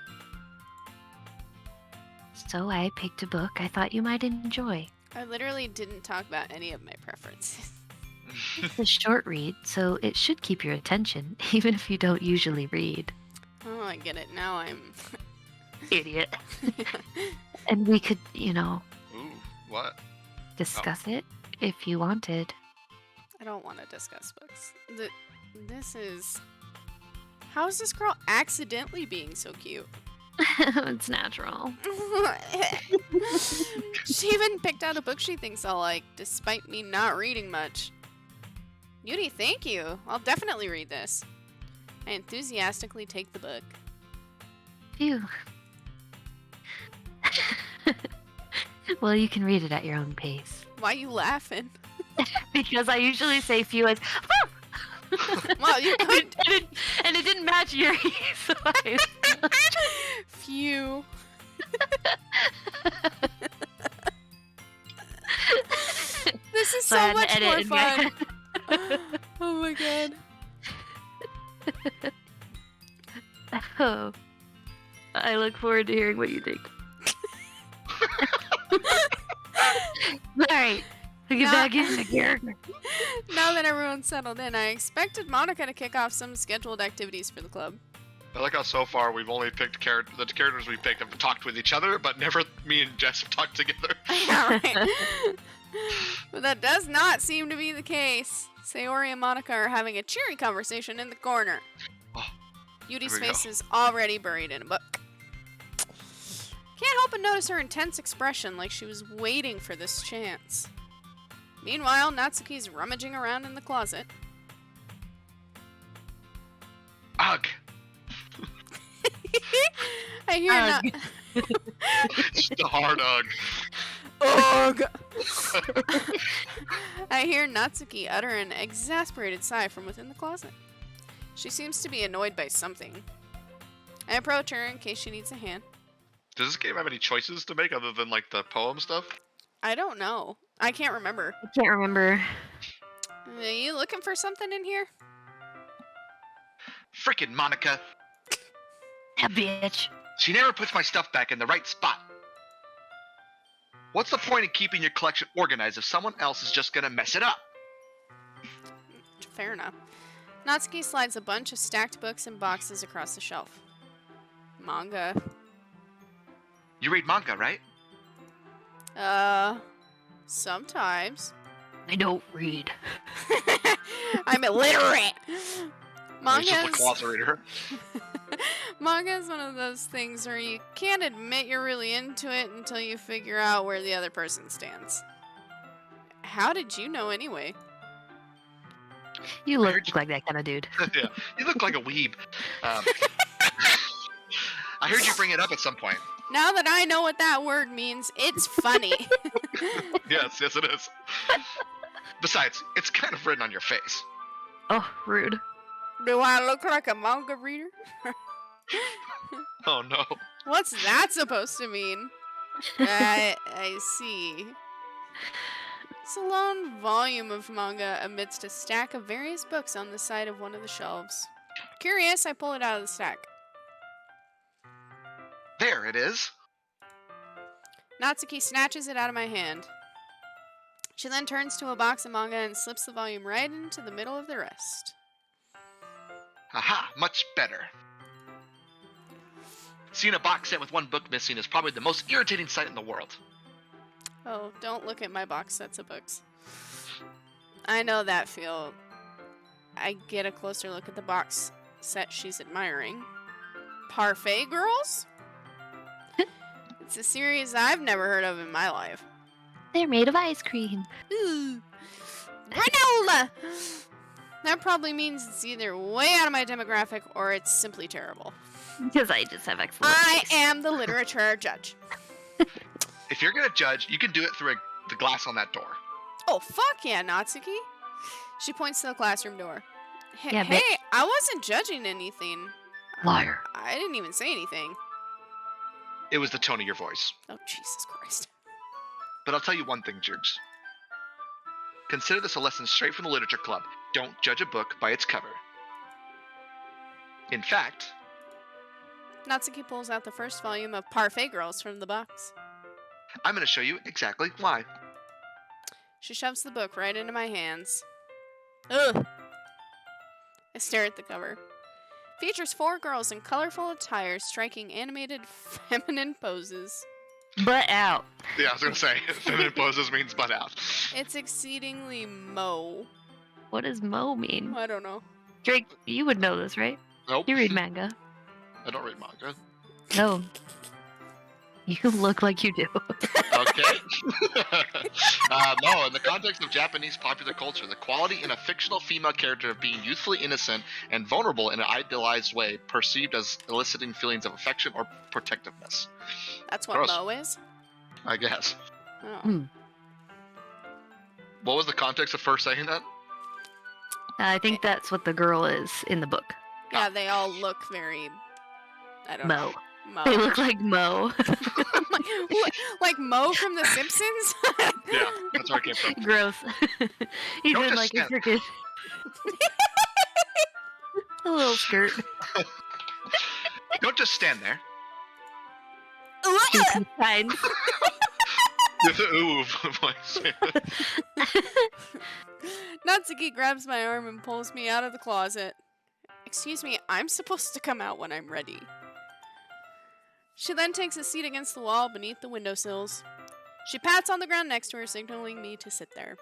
So I picked a book I thought you might enjoy. I literally didn't talk about any of my preferences. It's a short read, so it should keep your attention, even if you don't usually read. Oh, I get it. Now I'm... Idiot. And we could, Ooh, what? discuss it if you wanted. I don't want to discuss books. This is... How is this girl accidentally being so cute? It's natural. She even picked out a book she thinks I'll like, despite me not reading much. Yuri, thank you. I'll definitely read this. I enthusiastically take the book. Phew. Well, you can read it at your own pace. Why you laughing? Because I usually say phew as Well, you could. and it didn't match Yuri, so I... Phew. This is So I so had to much edit more in my fun. Oh my god. Oh. I look forward to hearing what you think. Alright, we get back into character. Now that everyone's settled in, I expected Monica to kick off some scheduled activities for the club. I like how so far we've only picked the characters we picked have talked with each other, but never me and Jess have talked together. Yeah, right. But that does not seem to be the case. Sayori and Monica are having a cheery conversation in the corner. Oh, Yudi's here we face go. is already buried in a book. Can't help but notice her intense expression, like she was waiting for this chance. Meanwhile, Natsuki's rummaging around in the closet. Ugh. I hear Just a hard ugh. Ugh. I hear Natsuki utter an exasperated sigh from within the closet. She seems to be annoyed by something. I approach her in case she needs a hand. Does this game have any choices to make other than like the poem stuff? I don't know. I can't remember. I can't remember. Are you looking for something in here? Frickin' Monica. That bitch. She never puts my stuff back in the right spot. What's the point in keeping your collection organized if someone else is just gonna mess it up? Fair enough. Natsuki slides a bunch of stacked books and boxes across the shelf. Manga. You read manga, right? Sometimes. I don't read. I'm illiterate. He's just a Manga's closet reader. Manga is one of those things where you can't admit you're really into it until you figure out where the other person stands. How did you know anyway? You look like that kind of dude. Yeah, you look like a weeb. I heard you bring it up at some point. Now that I know what that word means, it's funny. Yes, it is. Besides, it's kind of written on your face. Oh, rude. Do I look like a manga reader? Oh no. What's that supposed to mean? I see. It's a lone volume of manga amidst a stack of various books on the side of one of the shelves. Curious, I pull it out of the stack. There it is. Natsuki snatches it out of my hand. She then turns to a box of manga and slips the volume right into the middle of the rest. Aha, much better. Seeing a box set with one book missing is probably the most irritating sight in the world. Oh, don't look at my box sets of books. I know that feel. I get a closer look at the box set she's admiring. Parfait Girls? It's a series I've never heard of in my life. They're made of ice cream. Ooh. Granola! That probably means it's either way out of my demographic or it's simply terrible. Because I just have excellent I taste. am the literature judge. If you're gonna judge, you can do it through the glass on that door. Oh, fuck yeah, Natsuki. She points to the classroom door. Yeah, Hey, bitch. I wasn't judging anything. Liar. I didn't even say anything. It was the tone of your voice. Oh, Jesus Christ. But I'll tell you one thing, jerks. Consider this a lesson straight from the Literature Club. Don't judge a book by its cover. In fact, Natsuki pulls out the first volume of Parfait Girls from the box. I'm going to show you exactly why. She shoves the book right into my hands. Ugh. I stare at the cover. Features 4 girls in colorful attire striking animated feminine poses. Butt out. Yeah, I was going to say, feminine poses means butt out. It's exceedingly mo. What does Mo mean? I don't know. Drake, you would know this, right? Nope. You read manga. I don't read manga. No. You look like you do. Okay. No, in the context of Japanese popular culture, the quality in a fictional female character of being youthfully innocent and vulnerable in an idealized way perceived as eliciting feelings of affection or protectiveness. That's what Gross. mo is? I guess. Oh. What was the context of first saying that? I think that's what the girl is in the book. Yeah, they all look very... I don't know. Mo. Mo. They look like Mo. like Mo from The Simpsons? Yeah, that's where it came from. Gross. He's Don't in just like a stand- freaking... a little skirt. Don't just stand there. Two signs. Ooh, voice. Natsuki grabs my arm and pulls me out of the closet. Excuse me, I'm supposed to come out when I'm ready. She then takes a seat against the wall beneath the windowsills. She pats on the ground next to her, signaling me to sit there.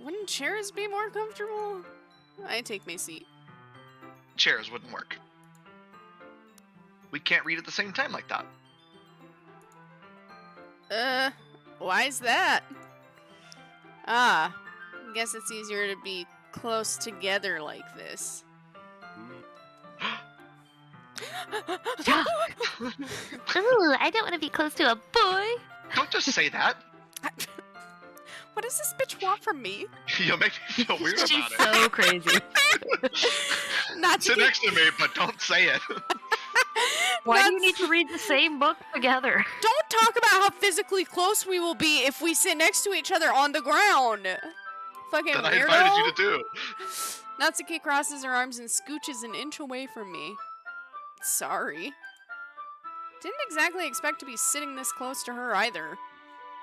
Wouldn't chairs be more comfortable? I take my seat. Chairs wouldn't work. We can't read at the same time like that. Why's that? Ah, I guess it's easier to be close together like this. Ooh, I don't want to be close to a boy. Don't just say that. What does this bitch want from me? You'll make me feel weird She's about it. so crazy. Sit next to me, but don't say it. Why do you need to read the same book together? Don't talk about how physically close we will be if we sit next to each other on the ground. Fucking That I weirdo. invited you to do. Natsuki crosses her arms and scooches an inch away from me. Sorry. Didn't exactly expect to be sitting this close to her either.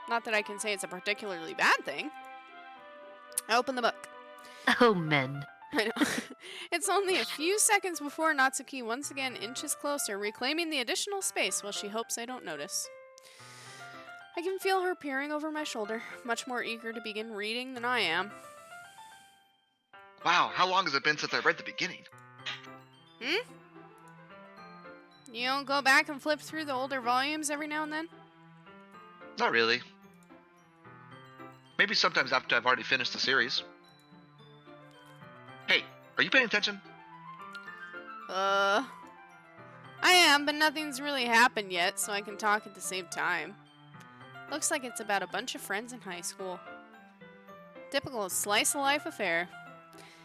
Not that I can say it's a particularly bad thing. I open the book. Oh, men. I know. It's only a few seconds before Natsuki once again inches closer, reclaiming the additional space while she hopes I don't notice. I can feel her peering over my shoulder, much more eager to begin reading than I am. Wow, how long has it been since I read the beginning? You don't go back and flip through the older volumes every now and then? Not really. Maybe sometimes after I've already finished the series. Hey, are you paying attention? I am, but nothing's really happened yet, so I can talk at the same time. Looks like it's about a bunch of friends in high school. Typical slice-of-life affair.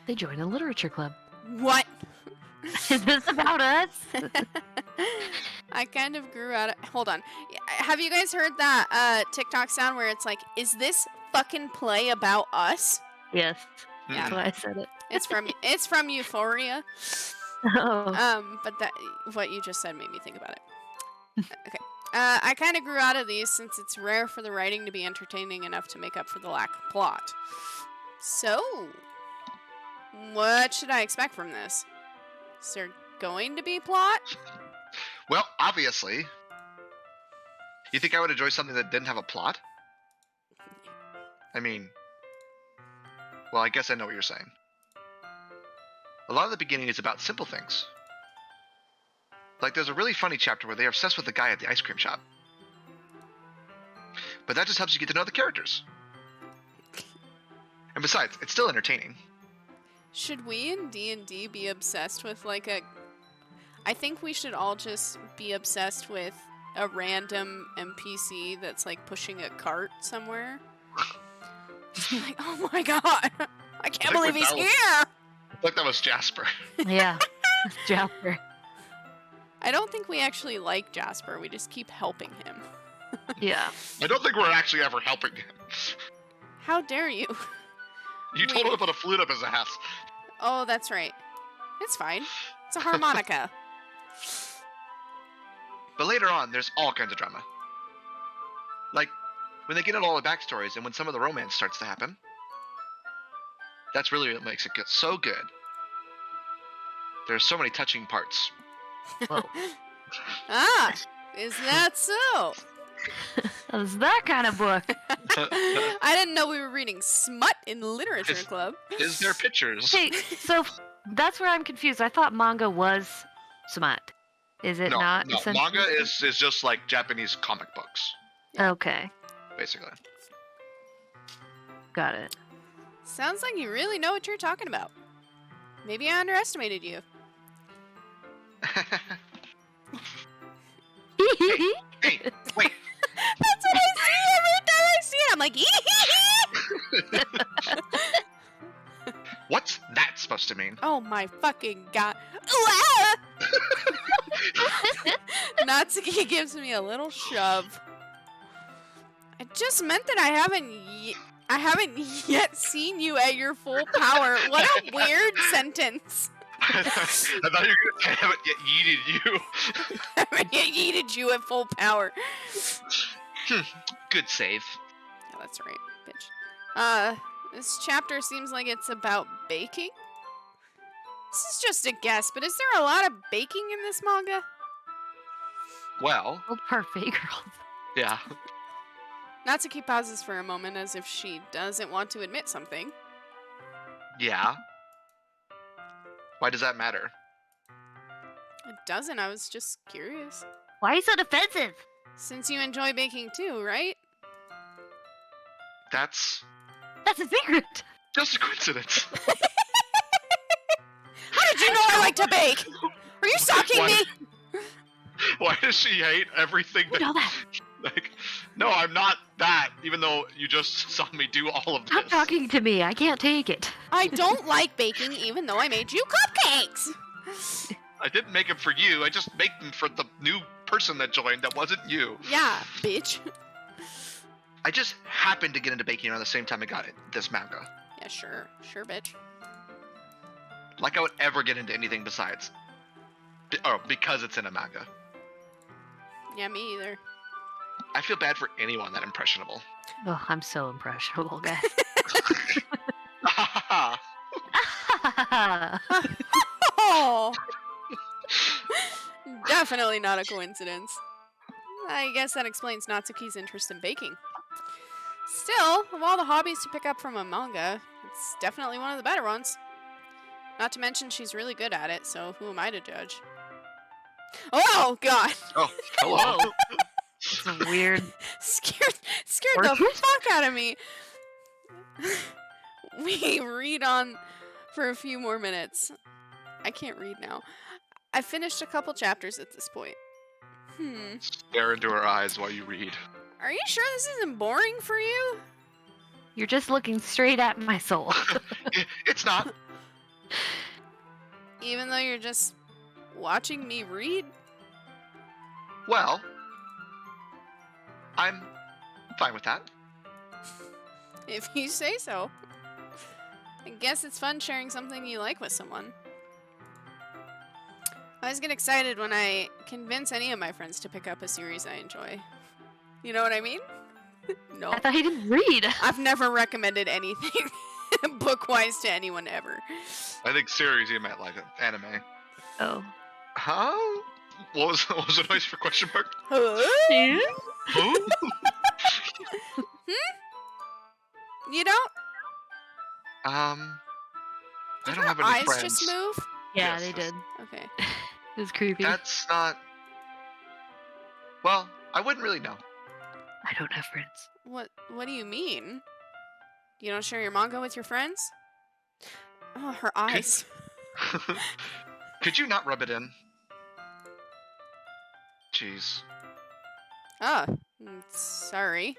They join a literature club. What? Is this about us? I kind of grew out of... Hold on. Have you guys heard that TikTok sound where it's like, is this fucking play about us? Yes. Yeah. That's why I said it. It's from Euphoria. Oh. But that what you just said made me think about it. Okay. I kind of grew out of these since it's rare for the writing to be entertaining enough to make up for the lack of plot. So, what should I expect from this? Is there going to be plot? Well, obviously. You think I would enjoy something that didn't have a plot? I mean... Well, I guess I know what you're saying. A lot of the beginning is about simple things. Like, there's a really funny chapter where they're obsessed with the guy at the ice cream shop. But that just helps you get to know the characters. And besides, it's still entertaining. Should we in D&D be obsessed with, like, a... I think we should all just be obsessed with a random NPC that's, like, pushing a cart somewhere. Like, oh my god! I can't believe he's here! I think that was Jasper. Yeah. Jasper. I don't think we actually like Jasper. We just keep helping him. Yeah. I don't think we're actually ever helping him. How dare you? You told him to put a flute up his ass. Oh, that's right. It's fine. It's a harmonica. But later on, there's all kinds of drama. Like, when they get into all the backstories and when some of the romance starts to happen. That's really what makes it so good. There's so many touching parts. Whoa. Ah, is that so? Is that kind of book? I didn't know we were reading smut in the literature club. Is there pictures? Hey, so that's where I'm confused. I thought manga was smut. Is it not? No, manga is just like Japanese comic books, Okay. basically. Got it. Sounds like you really know what you're talking about. Maybe I underestimated you. Hey, wait. That's what I see every time I see it. I'm like, What's that supposed to mean? oh my fucking god. Natsuki gives me a little shove. I just meant that I haven't yet seen you at your full power. What a weird sentence. I thought you were going to say I haven't yet yeeted you. I haven't yet yeeted you at full power. Good save. Yeah, that's right, bitch. This chapter seems like it's about baking. This is just a guess, but is there a lot of baking in this manga? Well, Old parfait girls. yeah. Natsuki pauses for a moment as if she doesn't want to admit something. Yeah. Why does that matter? It doesn't, I was just curious. Why are you so defensive? Since you enjoy baking too, right? That's That's a secret. just a coincidence. How did you know I like to bake? Are you stalking me? Why does she hate everything You know that. like, no, I'm not that, even though you just saw me do all of this. Stop talking to me. I can't take it. I don't like baking even though I made you cupcakes. I didn't make them for you, I just made them for the new person that joined that wasn't you. Yeah, bitch. I just happened to get into baking around the same time I got this manga. Yeah, sure. Sure, bitch. Like I would ever get into anything besides. Because it's in a manga. Yeah, me either. I feel bad for anyone that impressionable. Oh, I'm so impressionable, guys. Oh! Definitely not a coincidence. I guess that explains Natsuki's interest in baking. Still, of all the hobbies to pick up from a manga, it's definitely one of the better ones. Not to mention she's really good at it, so who am I to judge? Oh, God! Oh, hello. Whoa. It's a weird. Scared the fuck out of me. We read on for a few more minutes. I can't read now. I finished a couple chapters at this point. Stare into her eyes while you read. Are you sure this isn't boring for you? You're just looking straight at my soul. It's not. Even though you're just watching me read? Well, I'm fine with that. If you say so. I guess it's fun sharing something you like with someone. I always get excited when I convince any of my friends to pick up a series I enjoy. You know what I mean? No. I thought he didn't read. I've never recommended anything book-wise to anyone ever. I think series you meant like anime. Oh. Huh? What was the noise for question mark? Huh? Yeah? Who? You don't? I Did don't her have any eyes friends. just move? Yeah, Yes. they did. Okay. It was creepy. That's not. Well, I wouldn't really know. I don't have friends. What do you mean? You don't share your manga with your friends? Oh, her eyes. Could you not rub it in? Jeez. Oh, sorry.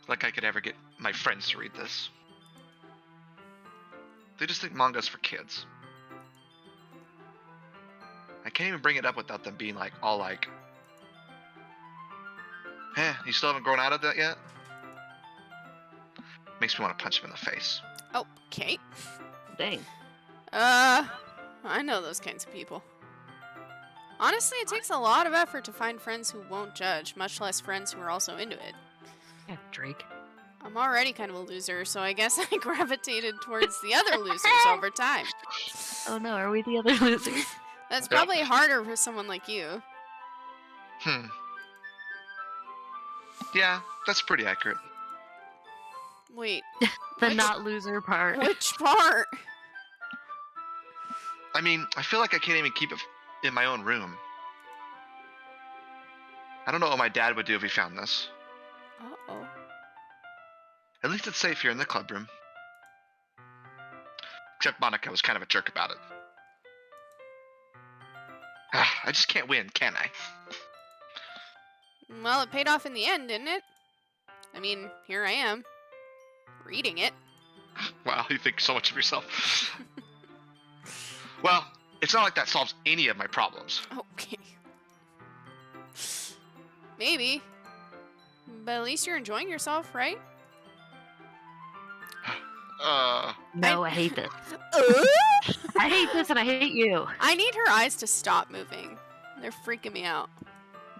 Like I could ever get my friends to read this. They just think manga's for kids. I can't even bring it up without them being like, all like, you still haven't grown out of that yet? Makes me want to punch him in the face. Okay. Dang. I know those kinds of people. Honestly, it takes a lot of effort to find friends who won't judge, much less friends who are also into it. Yeah, Drake. I'm already kind of a loser, so I guess I gravitated towards the other losers over time. Oh no, are we the other losers? That's probably harder for someone like you. Yeah, that's pretty accurate. Wait, The Which- not loser part. which part? I mean, I feel like I can't even keep it in my own room. I don't know what my dad would do if he found this. Uh-oh. At least it's safe here in the club room. Except Monica was kind of a jerk about it. I just can't win, can I? Well, it paid off in the end, didn't it? I mean, here I am. Reading it. Wow, you think so much of yourself. Well, it's not like that solves any of my problems. Okay. Maybe. But at least you're enjoying yourself, right? No, I hate this. I hate this and I hate you. I need her eyes to stop moving. They're freaking me out.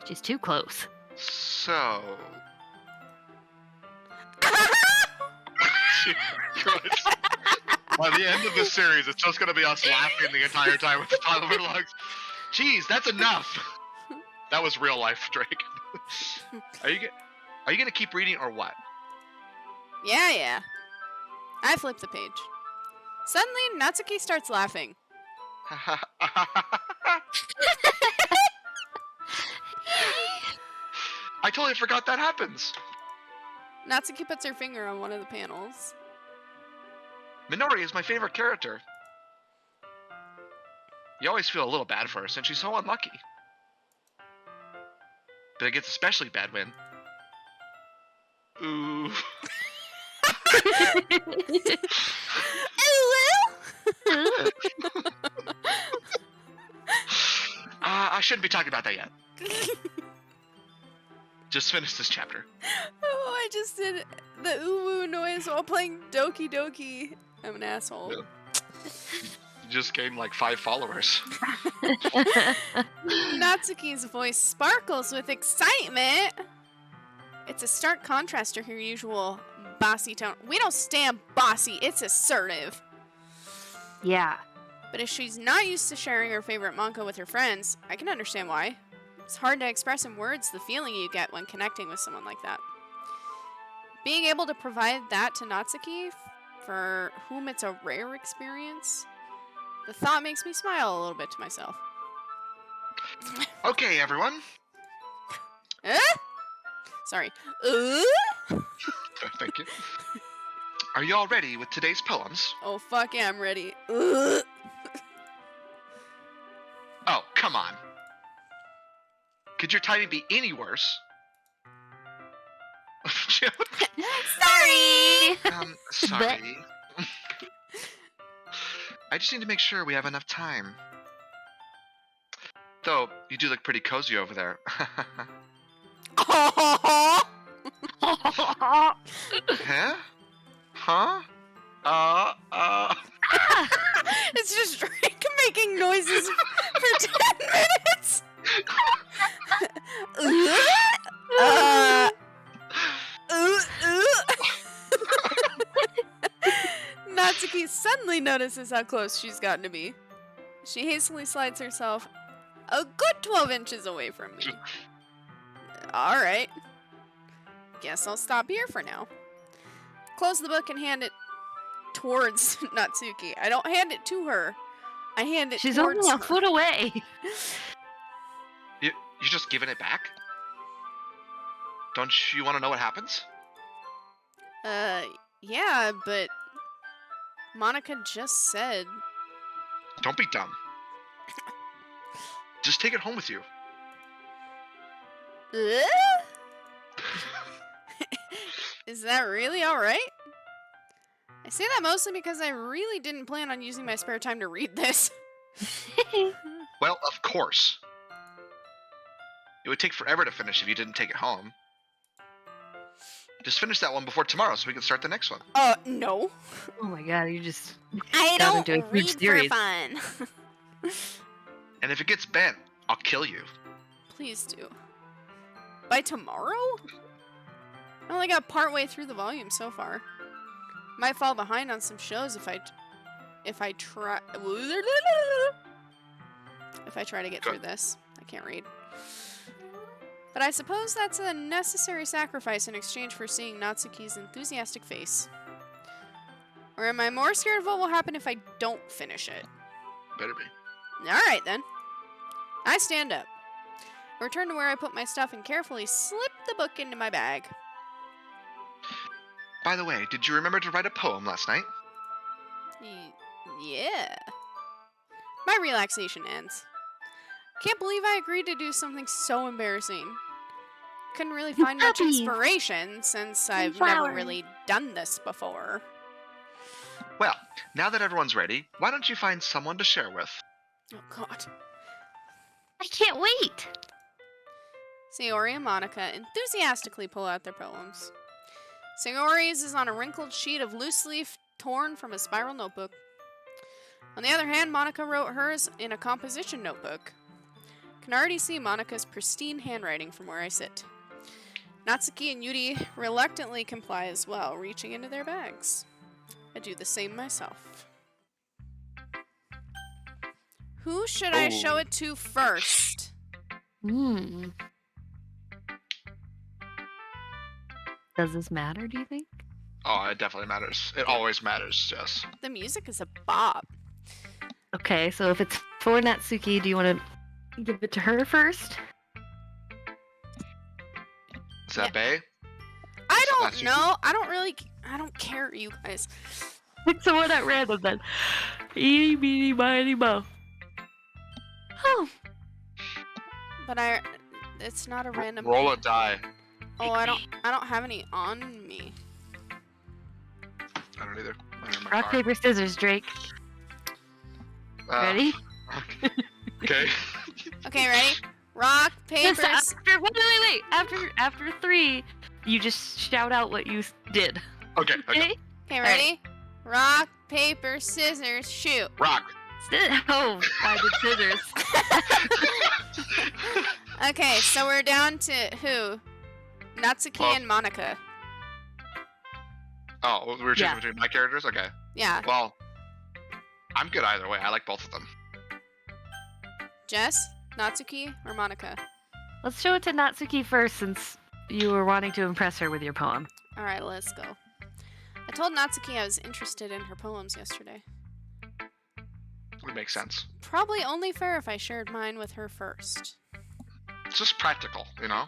She's too close. So... Christ. By the end of this series, it's just gonna be us laughing the entire time with the pile of our logs. Jeez, that's enough. That was real life, Drake. Are you gonna keep reading or what? Yeah. I flip the page. Suddenly, Natsuki starts laughing. I totally forgot that happens. Natsuki puts her finger on one of the panels. Minori is my favorite character. You always feel a little bad for her since she's so unlucky. But it gets especially bad when... Ooh. I shouldn't be talking about that yet. Just finish this chapter. Oh, I just did the ooh noise while playing Doki Doki. I'm an asshole. Yeah. You just gained like 5 followers. Natsuki's voice sparkles with excitement. It's a stark contrast to her usual bossy tone. We don't stand bossy, it's assertive. Yeah. But if she's not used to sharing her favorite manga with her friends, I can understand why. It's hard to express in words the feeling you get when connecting with someone like that. Being able to provide that to Natsuki, for whom it's a rare experience, the thought makes me smile a little bit to myself. Okay, everyone. Sorry. Thank you. Are you all ready with today's poems? Oh, fuck yeah, I'm ready. Oh, come on. Could your timing be any worse? Sorry. Sorry. I just need to make sure we have enough time. Though, you do look pretty cozy over there. Oh! Huh? Huh? It's just Drake making noises for 10 minutes. Natsuki suddenly notices how close she's gotten to me. She hastily slides herself a good 12 inches away from me. Alright. Guess I'll stop here for now. Close the book and hand it towards Natsuki. I don't hand it to her. I hand it She's towards only a her. foot away. You're just giving it back? Don't you want to know what happens? Yeah, but Monica just said... Don't be dumb. Just take it home with you. Is that really alright? I say that mostly because I really didn't plan on using my spare time to read this. Well, of course. It would take forever to finish if you didn't take it home. Just finish that one before tomorrow so we can start the next one. No. Oh my god, you just I got don't into a huge read for series. fun. And if it gets bent, I'll kill you. Please do. By tomorrow? I only got partway through the volume so far. Might fall behind on some shows if I try to get through this. I can't read. But I suppose that's a necessary sacrifice in exchange for seeing Natsuki's enthusiastic face. Or am I more scared of what will happen if I don't finish it? Better be. Alright then. I stand up. Return to where I put my stuff and carefully slip the book into my bag. By the way, did you remember to write a poem last night? Yeah. My relaxation ends. Can't believe I agreed to do something so embarrassing. Couldn't really find much Puppies. inspiration since I've flowers. never really done this before. Well, now that everyone's ready, why don't you find someone to share with? Oh god. I can't wait. Sayori and Monica enthusiastically pull out their poems. Sayori's is on a wrinkled sheet of loose leaf torn from a spiral notebook. On the other hand, Monica wrote hers in a composition notebook. Can already see Monica's pristine handwriting from where I sit. Natsuki and Yuri reluctantly comply as well, reaching into their bags. I do the same myself. Who should I show it to first? Does this matter, do you think? Oh, it definitely matters. It always matters, Jess. The music is a bop. Okay, so if it's for Natsuki, do you want to give it to her first? Is that Bae? I don't Natsuki? know. I don't care, you guys. Pick someone at random then. Eeny, meeny, miny, mo. Oh. But it's not a random. Roll a die. Oh, I don't have any on me. I don't either. Mine are in my Rock, car. paper, scissors, Drake. Ready? Okay. Okay, ready? Rock, paper, Yes, wait. After 3, you just shout out what you did. Okay. Okay, ready? Rock, paper, scissors, shoot. Rock. Oh, I did scissors. Okay, so we're down to who? Natsuki and Monica. Oh, we were choosing between my characters? Okay. Yeah. Well, I'm good either way. I like both of them. Jess, Natsuki, or Monica? Let's show it to Natsuki first, since you were wanting to impress her with your poem. Alright, let's go. I told Natsuki I was interested in her poems yesterday. It makes sense. Probably only fair if I shared mine with her first. It's just practical, you know?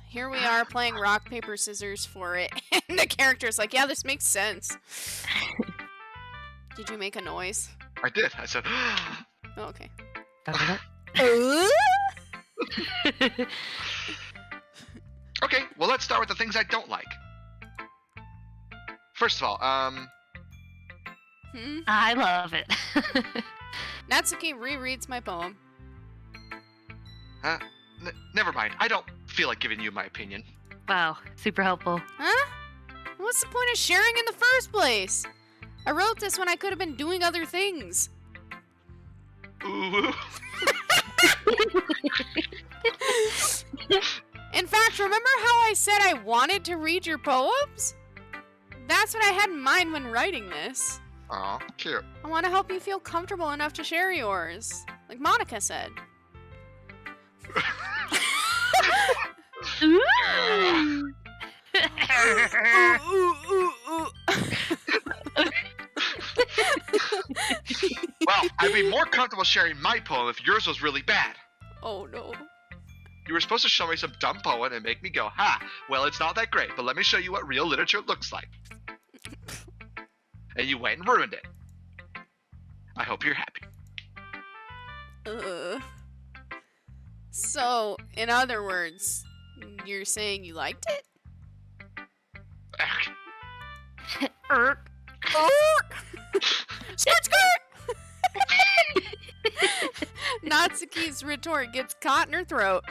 Here we are playing rock, paper, scissors for it, and the character's like, yeah, this makes sense. Did you make a noise? I did. I said, Oh, okay. okay, well, let's start with the things I don't like. First of all, I love it. Natsuki rereads my poem. Never mind. I don't feel like giving you my opinion. Wow, super helpful. Huh? What's the point of sharing in the first place? I wrote this when I could have been doing other things. Ooh. In fact, remember how I said I wanted to read your poems? That's what I had in mind when writing this. Aw, cute. I want to help you feel comfortable enough to share yours, like Monica said. Ooh. Well, I'd be more comfortable sharing my poem if yours was really bad. Oh no. You were supposed to show me some dumb poem and make me go, ha, well, it's not that great, but let me show you what real literature looks like. And you went and ruined it. I hope you're happy. So, in other words, you're saying you liked it? Skirt, skirt! Natsuki's retort gets caught in her throat.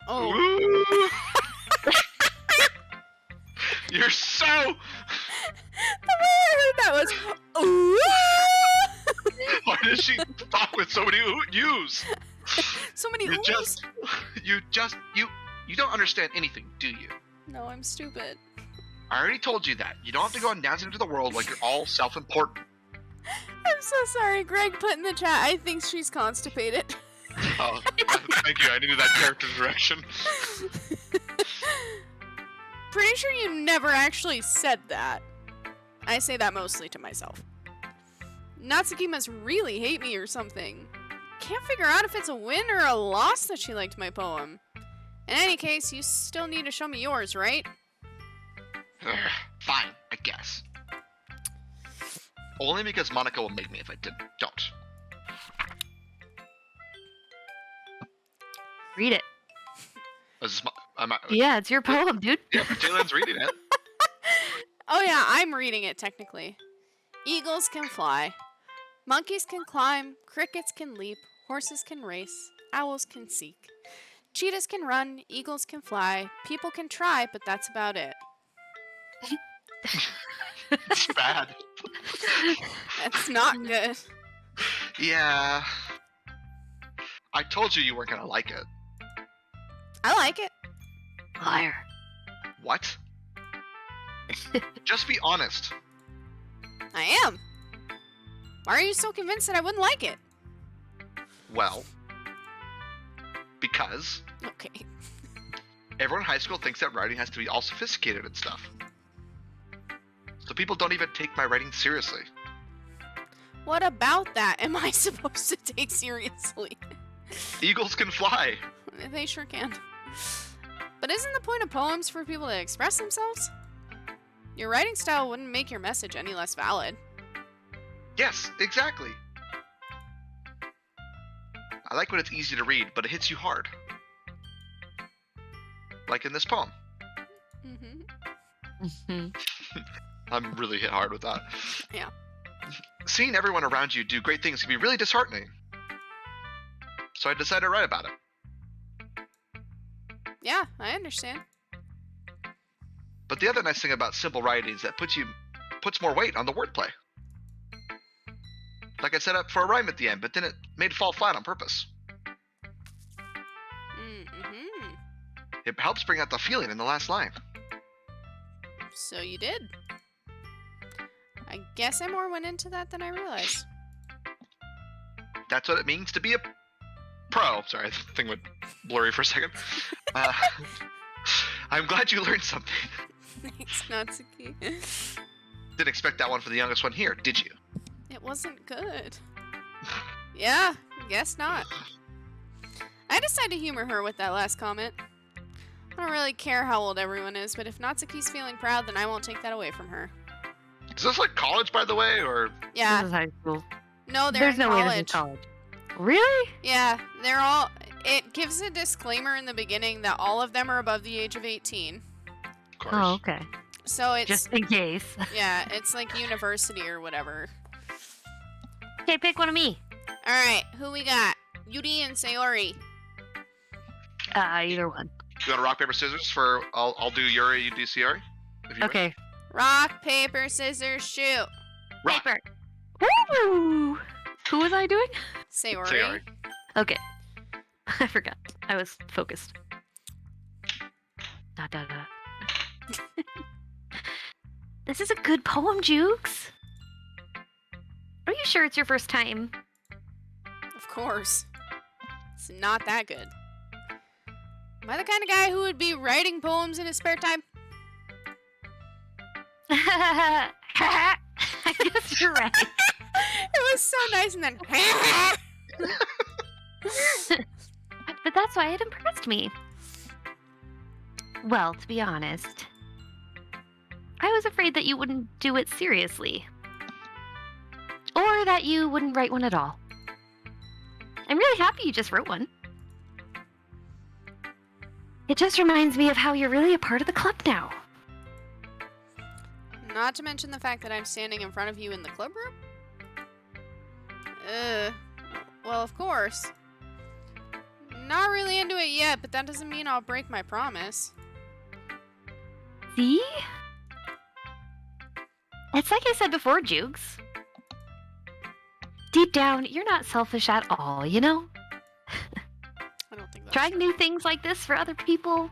Oh. Ooh. You're so... The way I heard that was, ooh! Why does she talk with so many U's? So many You oohs. you don't understand anything, do you? No, I'm stupid. I already told you that. You don't have to go announcing into the world like you're all self-important. I'm so sorry. Greg put in the chat, I think she's constipated. Oh, thank you. I needed that character direction. Pretty sure you never actually said that. I say that mostly to myself. Natsuki must really hate me or something. Can't figure out if it's a win or a loss that she liked my poem. In any case, you still need to show me yours, right? Fine, I guess. Only because Monica will make me if I don't. Read it. Am I, Yeah, it's your poem, dude. yeah, but Jalen's reading it. Oh yeah, I'm reading it technically. Eagles can fly. Monkeys can climb. Crickets can leap. Horses can race. Owls can seek. Cheetahs can run. Eagles can fly. People can try, but that's about it. It's bad. That's not good. Yeah. I told you weren't gonna like it. I like it. Liar. What? Just be honest. I am. Why are you so convinced that I wouldn't like it? Well, because Okay. everyone in high school thinks that writing has to be all sophisticated and stuff. So people don't even take my writing seriously. What about that am I supposed to take seriously? Eagles can fly. They sure can. But isn't the point of poems for people to express themselves? Your writing style wouldn't make your message any less valid. Yes, exactly. I like when it's easy to read, but it hits you hard. Like in this poem. Mm-hmm. I'm really hit hard with that. Yeah. Seeing everyone around you do great things can be really disheartening. So I decided to write about it. Yeah, I understand. But the other nice thing about simple writing is that puts more weight on the wordplay. Like I set up for a rhyme at the end, but then it made it fall flat on purpose. Mm-hmm. It helps bring out the feeling in the last line. So you did. I guess I more went into that than I realized. That's what it means to be a pro. Sorry, the thing went blurry for a second. I'm glad you learned something. Thanks, Natsuki. Didn't expect that one for the youngest one here, did you? It wasn't good. Yeah, guess not. I decided to humor her with that last comment. I don't really care how old everyone is, but if Natsuki's feeling proud, then I won't take that away from her. Is this like college, by the way, or? This Yeah. is high school. No, they're There's in no way this is college. college. Really? Yeah, they're all... It gives a disclaimer in the beginning that all of them are above the age of 18. Of course. Oh, okay. So it's... Just in case. Yeah, it's like university or whatever. Okay, pick one of me. Alright, who we got? Yuri and Sayori. Either one. You want to rock, paper, scissors for... I'll do Yuri, you do Sayori? If you Okay. Rock, paper, scissors, shoot. wish. Rock. Paper. Woo! Who was I doing? Sayori. Sayori. Okay. I forgot. I was focused. Dot, dot, dot. This is a good poem, Jukes. Are you sure it's your first time? Of course. It's not that good. Am I the kind of guy who would be writing poems in his spare time? I guess you're right. It was so nice and then... But that's why it impressed me. Well, to be honest, I was afraid that you wouldn't do it seriously. Or that you wouldn't write one at all. I'm really happy you just wrote one. It just reminds me of how you're really a part of the club now. Not to mention the fact that I'm standing in front of you in the club room? Well, of course. Not really into it yet, but that doesn't mean I'll break my promise. See? It's like I said before, Jukes. Deep down, you're not selfish at all, you know? I don't think that's Trying true. new things like this for other people.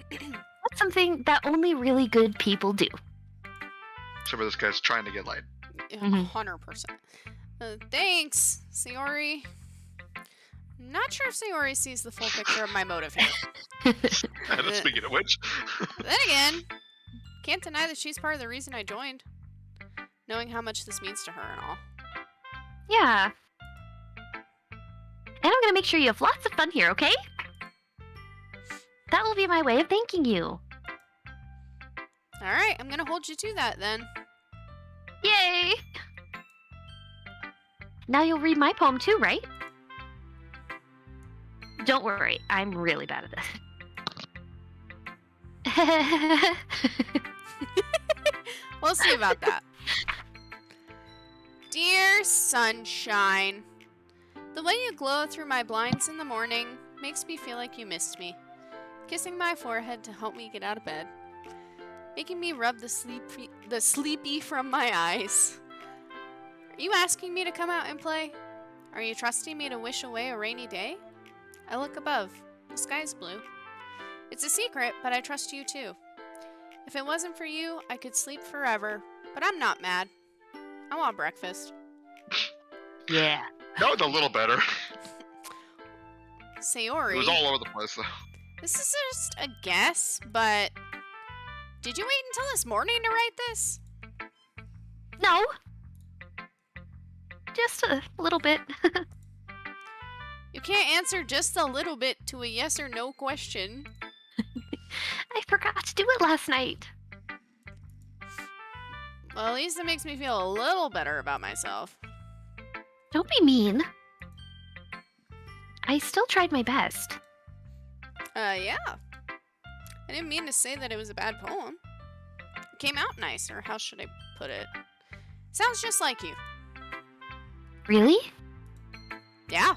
That's something that only really good people do. So this guy's trying to get laid. Yeah, Mhm. 100%. Thanks, Sayori. I'm not sure if Sayori sees the full picture of my motive here. And speaking of which, Then again, can't deny that she's part of the reason I joined. Knowing how much this means to her and all. Yeah. And I'm gonna make sure you have lots of fun here, okay? That will be my way of thanking you. Alright, I'm gonna hold you to that then. Yay! Now you'll read my poem too, right? Don't worry, I'm really bad at this. We'll see about that. Dear sunshine, the way you glow through my blinds in the morning makes me feel like you missed me. Kissing my forehead to help me get out of bed. Making me rub the sleepy from my eyes. Are you asking me to come out and play? Are you trusting me to wish away a rainy day? I look above. The sky's blue. It's a secret, but I trust you too. If it wasn't for you, I could sleep forever. But I'm not mad. I want breakfast. Yeah. That was a little better. Sayori, It was all over the place, though. this is just a guess, but did you wait until this morning to write this? No. Just a little bit. You can't answer just a little bit to a yes or no question. I forgot to do it last night. Well, at least it makes me feel a little better about myself. Don't be mean. I still tried my best. Yeah. I didn't mean to say that it was a bad poem. It came out nice, or how should I put it? Sounds just like you. Really? Yeah.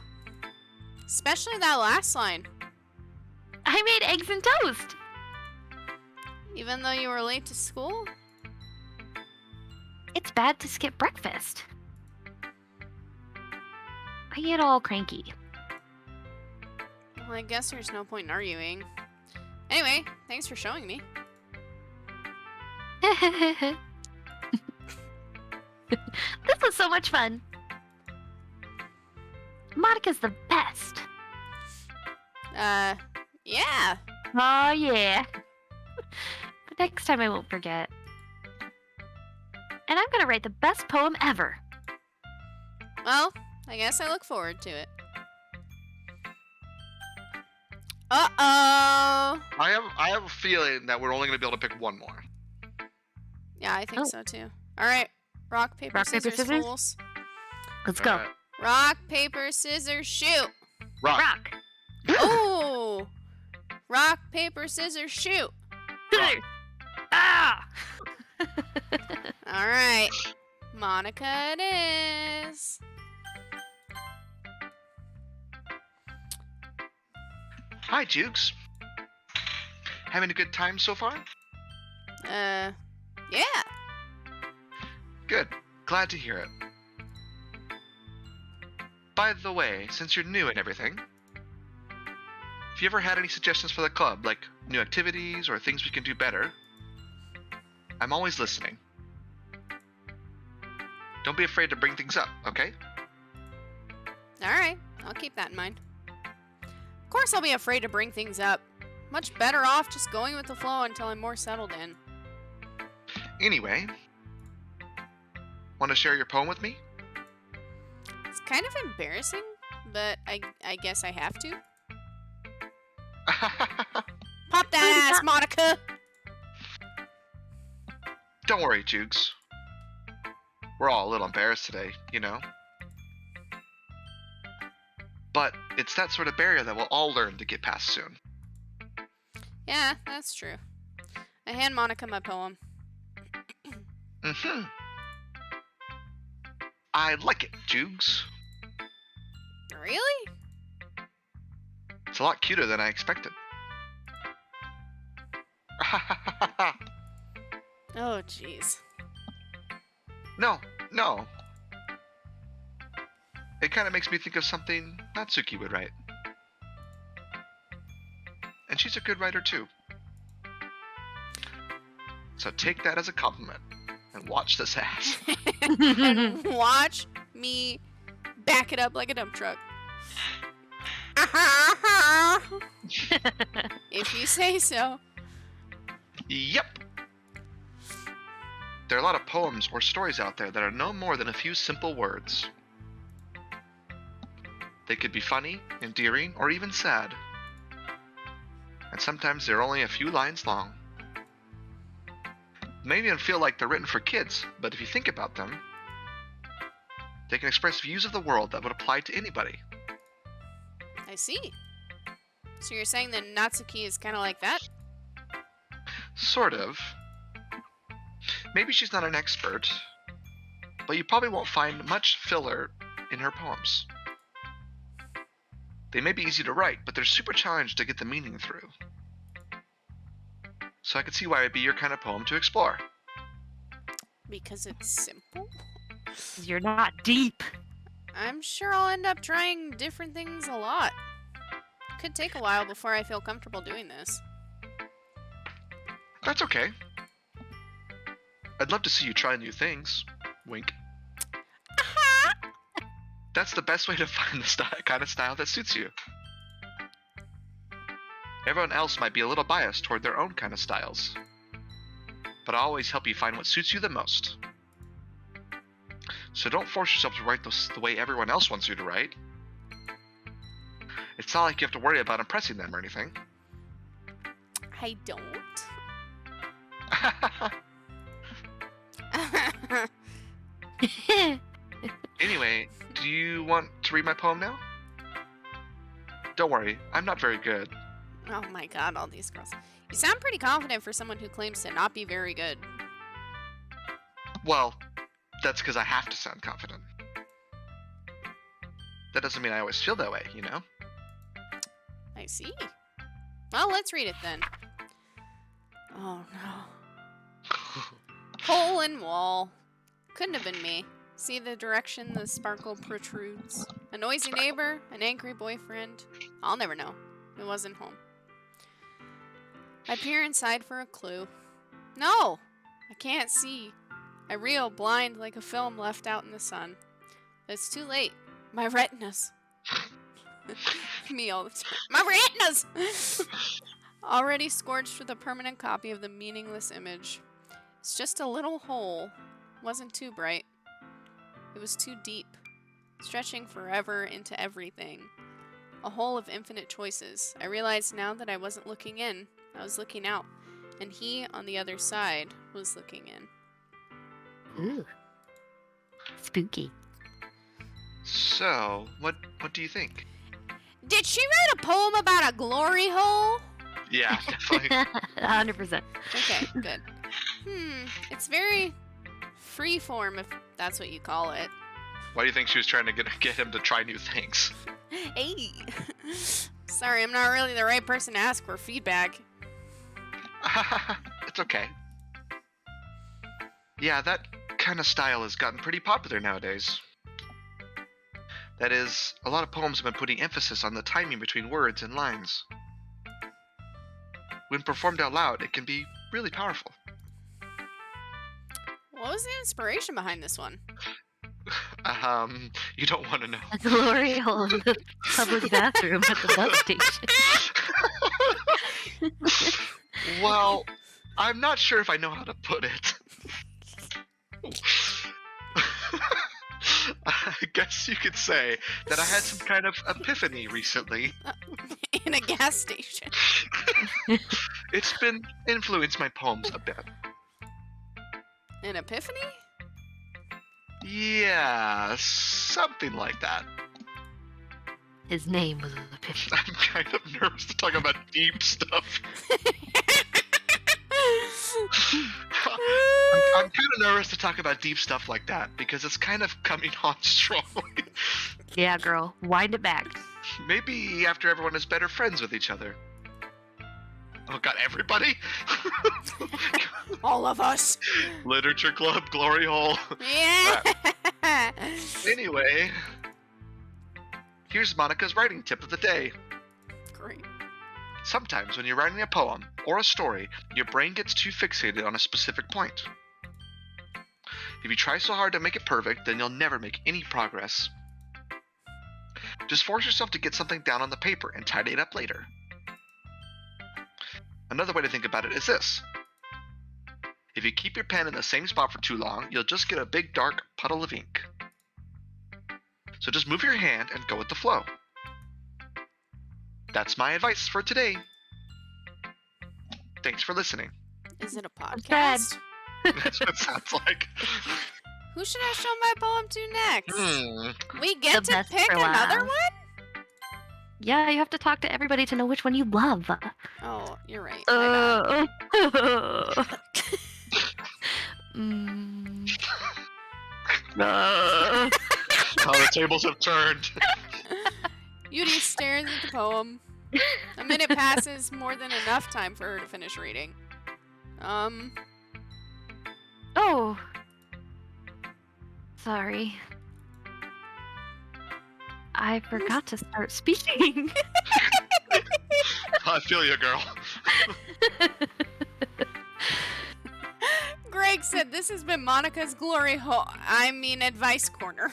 Especially that last line. I made eggs and toast. Even though you were late to school? It's bad to skip breakfast. I get all cranky. Well, I guess there's no point in arguing. Anyway, thanks for showing me. This was so much fun. Monica's the best. Yeah. Oh, yeah. But next time I won't forget. And I'm gonna write the best poem ever. Well, I guess I look forward to it. Uh-oh! I have a feeling that we're only going to be able to pick one more. Yeah, I think Oh. so too. Alright. Rock, paper, Rock, paper, scissors, scissors? fools. Let's go. Alright. Rock, paper, scissors, shoot! Rock. Rock. Ooh! Rock, paper, scissors, shoot! Scissors. Ah! Alright. Monica it is. Hi, Jukes. Having a good time so far? Yeah. Good. Glad to hear it. By the way, since you're new and everything, if you ever had any suggestions for the club, like new activities or things we can do better, I'm always listening. Don't be afraid to bring things up, okay? Alright, I'll keep that in mind. Of course I'll be afraid to bring things up. Much better off just going with the flow until I'm more settled in. Anyway, want to share your poem with me? It's kind of embarrassing, but I guess I have to. Pop that ass, Monica! Don't worry, Jukes. We're all a little embarrassed today, you know? But it's that sort of barrier that we'll all learn to get past soon. Yeah, that's true. I hand Monica my poem. Mm-hmm. I like it, Jukes. Really? It's a lot cuter than I expected. Oh, jeez. No. It kind of makes me think of something Natsuki would write. And she's a good writer too. So take that as a compliment and watch this ass. And watch me back it up like a dump truck. If you say so. Yep. There are a lot of poems or stories out there that are no more than a few simple words. They could be funny, endearing, or even sad. And sometimes they're only a few lines long. Maybe even feel like they're written for kids, but if you think about them, they can express views of the world that would apply to anybody. I see. So you're saying that Natsuki is kind of like that? Sort of. Maybe she's not an expert, but you probably won't find much filler in her poems. They may be easy to write, but they're super challenged to get the meaning through. So I could see why it'd be your kind of poem to explore. Because it's simple? You're not deep. I'm sure I'll end up trying different things a lot. Could take a while before I feel comfortable doing this. That's okay. I'd love to see you try new things. Wink. That's the best way to find the kind of style that suits you. Everyone else might be a little biased toward their own kind of styles, but I always help you find what suits you the most. So don't force yourself to write the way everyone else wants you to write. It's not like you have to worry about impressing them or anything. I don't. Anyway, do you want to read my poem now? Don't worry, I'm not very good. Oh my god, all these girls. You sound pretty confident for someone who claims to not be very good. Well, that's because I have to sound confident. That doesn't mean I always feel that way, you know? I see. Well, let's read it then. Oh no. Hole in wall. Couldn't have been me. See the direction the sparkle protrudes. A noisy neighbor, an angry boyfriend. I'll never know. It wasn't home. I peer inside for a clue. No! I can't see. I reel blind like a film left out in the sun. It's too late. My retinas. Me all the time. My retinas! Already scorched with a permanent copy of the meaningless image. It's just a little hole. Wasn't too bright. It was too deep. Stretching forever into everything. A hole of infinite choices. I realized now that I wasn't looking in. I was looking out. And he, on the other side, was looking in. Ooh. Spooky. So, what do you think? Did she write a poem about a glory hole? Yeah, definitely. 100%. Okay, good. It's very freeform, if that's what you call it. Why do you think she was trying to get him to try new things? Hey! Sorry, I'm not really the right person to ask for feedback. It's okay. Yeah, that kind of style has gotten pretty popular nowadays. That is, a lot of poems have been putting emphasis on the timing between words and lines. When performed out loud, it can be really powerful. What was the inspiration behind this one? You don't want to know. A glory hole in the public bathroom at the bus station. Well, I'm not sure if I know how to put it. I guess you could say that I had some kind of epiphany recently. In a gas station. It's been influenced my poems a bit. An epiphany? Yeah, something like that. His name was Epiphany. I'm kind of nervous to talk about deep stuff. I'm kind of nervous to talk about deep stuff like that because it's kind of coming on strongly. Yeah, girl. Wind it back. Maybe after everyone is better friends with each other. Oh god, everybody? All of us. Literature Club, Glory Hole. Yeah. Anyway, here's Monica's writing tip of the day. Great. Sometimes when you're writing a poem or a story, your brain gets too fixated on a specific point. If you try so hard to make it perfect, then you'll never make any progress. Just force yourself to get something down on the paper and tidy it up later. Another way to think about it is this. If you keep your pen in the same spot for too long, you'll just get a big dark puddle of ink. So just move your hand and go with the flow. That's my advice for today. Thanks for listening. Is it a sad. podcast? That's what it sounds like. Who should I show my poem to next? We get The to best pick for another last. one? Yeah, you have to talk to everybody to know which one you love. Oh, you're right. My bad. Oh, the tables have turned. Yuri stares at the poem. A minute passes, more than enough time for her to finish reading. Oh. Sorry. I forgot to start speaking. I feel you, girl. Great. Greg said this has been Monica's glory hole. Advice corner.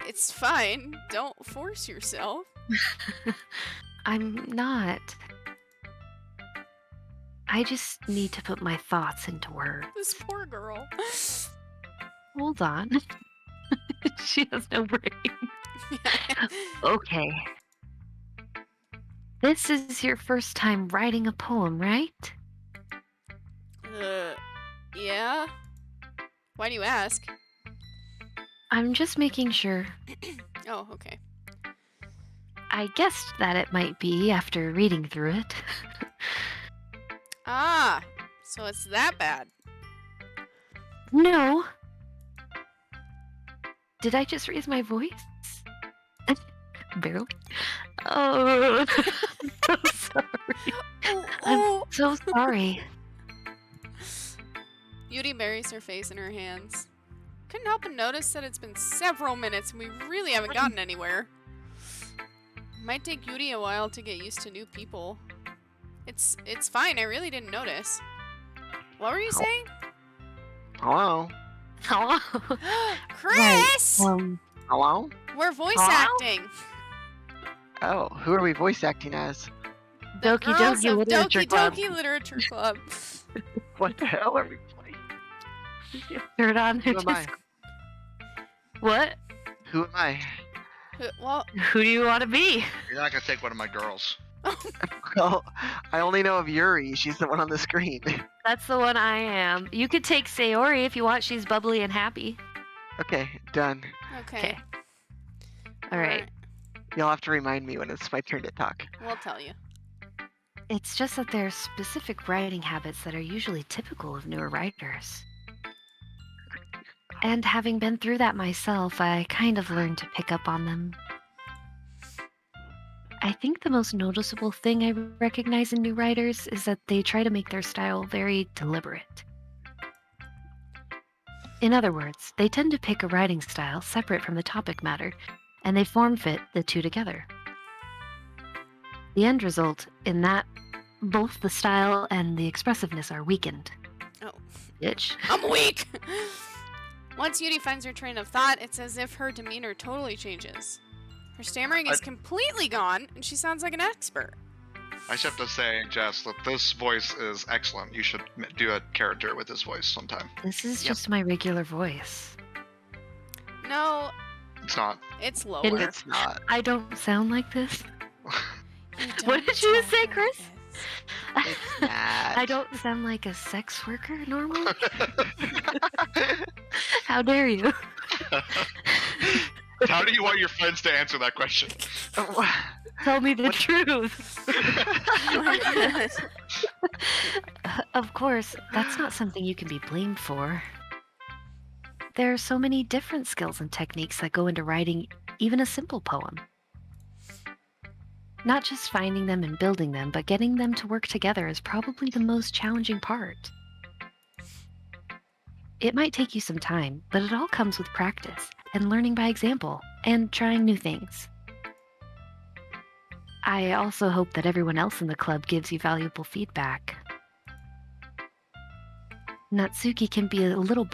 It's fine. Don't force yourself. I'm not. I just need to put my thoughts into words. This poor girl. Hold on. She has no brain. Okay. This is your first time writing a poem, right? Yeah? Why do you ask? I'm just making sure. Oh, okay. I guessed that it might be after reading through it. Ah, so it's that bad. No. Did I just raise my voice? Barely. Oh, I'm so sorry. I'm so sorry. Beauty buries her face in her hands. Couldn't help but notice that it's been several minutes and we really haven't gotten anywhere. Might take Yuri a while to get used to new people. It's fine, I really didn't notice. What were you saying? Hello? Hello. Chris! Right, Hello? We're voice Hello? acting. Oh, who are we voice acting as? The Doki girls Doki of Literature Doki Club. Doki Literature Club. What the hell are we playing? Turn on their Who am I? Discord. What? Who am I? Well, Who do you want to be? You're not gonna take one of my girls. Well, I only know of Yuri. She's the one on the screen. That's the one I am. You could take Sayori if you want. She's bubbly and happy. Okay, done. okay. All right. You'll have to remind me when it's my turn to talk. We'll tell you. It's just that there are specific writing habits that are usually typical of newer writers. And having been through that myself, I kind of learned to pick up on them. I think the most noticeable thing I recognize in new writers is that they try to make their style very deliberate. In other words, they tend to pick a writing style separate from the topic matter, and they form fit the two together. The end result in that both the style and the expressiveness are weakened. Oh. Bitch. I'm weak! Once Yuri finds her train of thought, it's as if her demeanor totally changes. Her stammering is completely gone, and she sounds like an expert. I just have to say, Jess, that this voice is excellent. You should do a character with this voice sometime. This is just my regular voice. No, It's not. it's lower. It's not. I don't sound like this. You What don't did you talk say, like Chris? this. It's not. I don't sound like a sex worker normally. How dare you? How do you want your friends to answer that question? Tell me the truth. Oh my God. Of course, that's not something you can be blamed for. There are so many different skills and techniques that go into writing even a simple poem. Not just finding them and building them, but getting them to work together is probably the most challenging part. It might take you some time, but it all comes with practice and learning by example and trying new things. I also hope that everyone else in the club gives you valuable feedback. Natsuki can be a little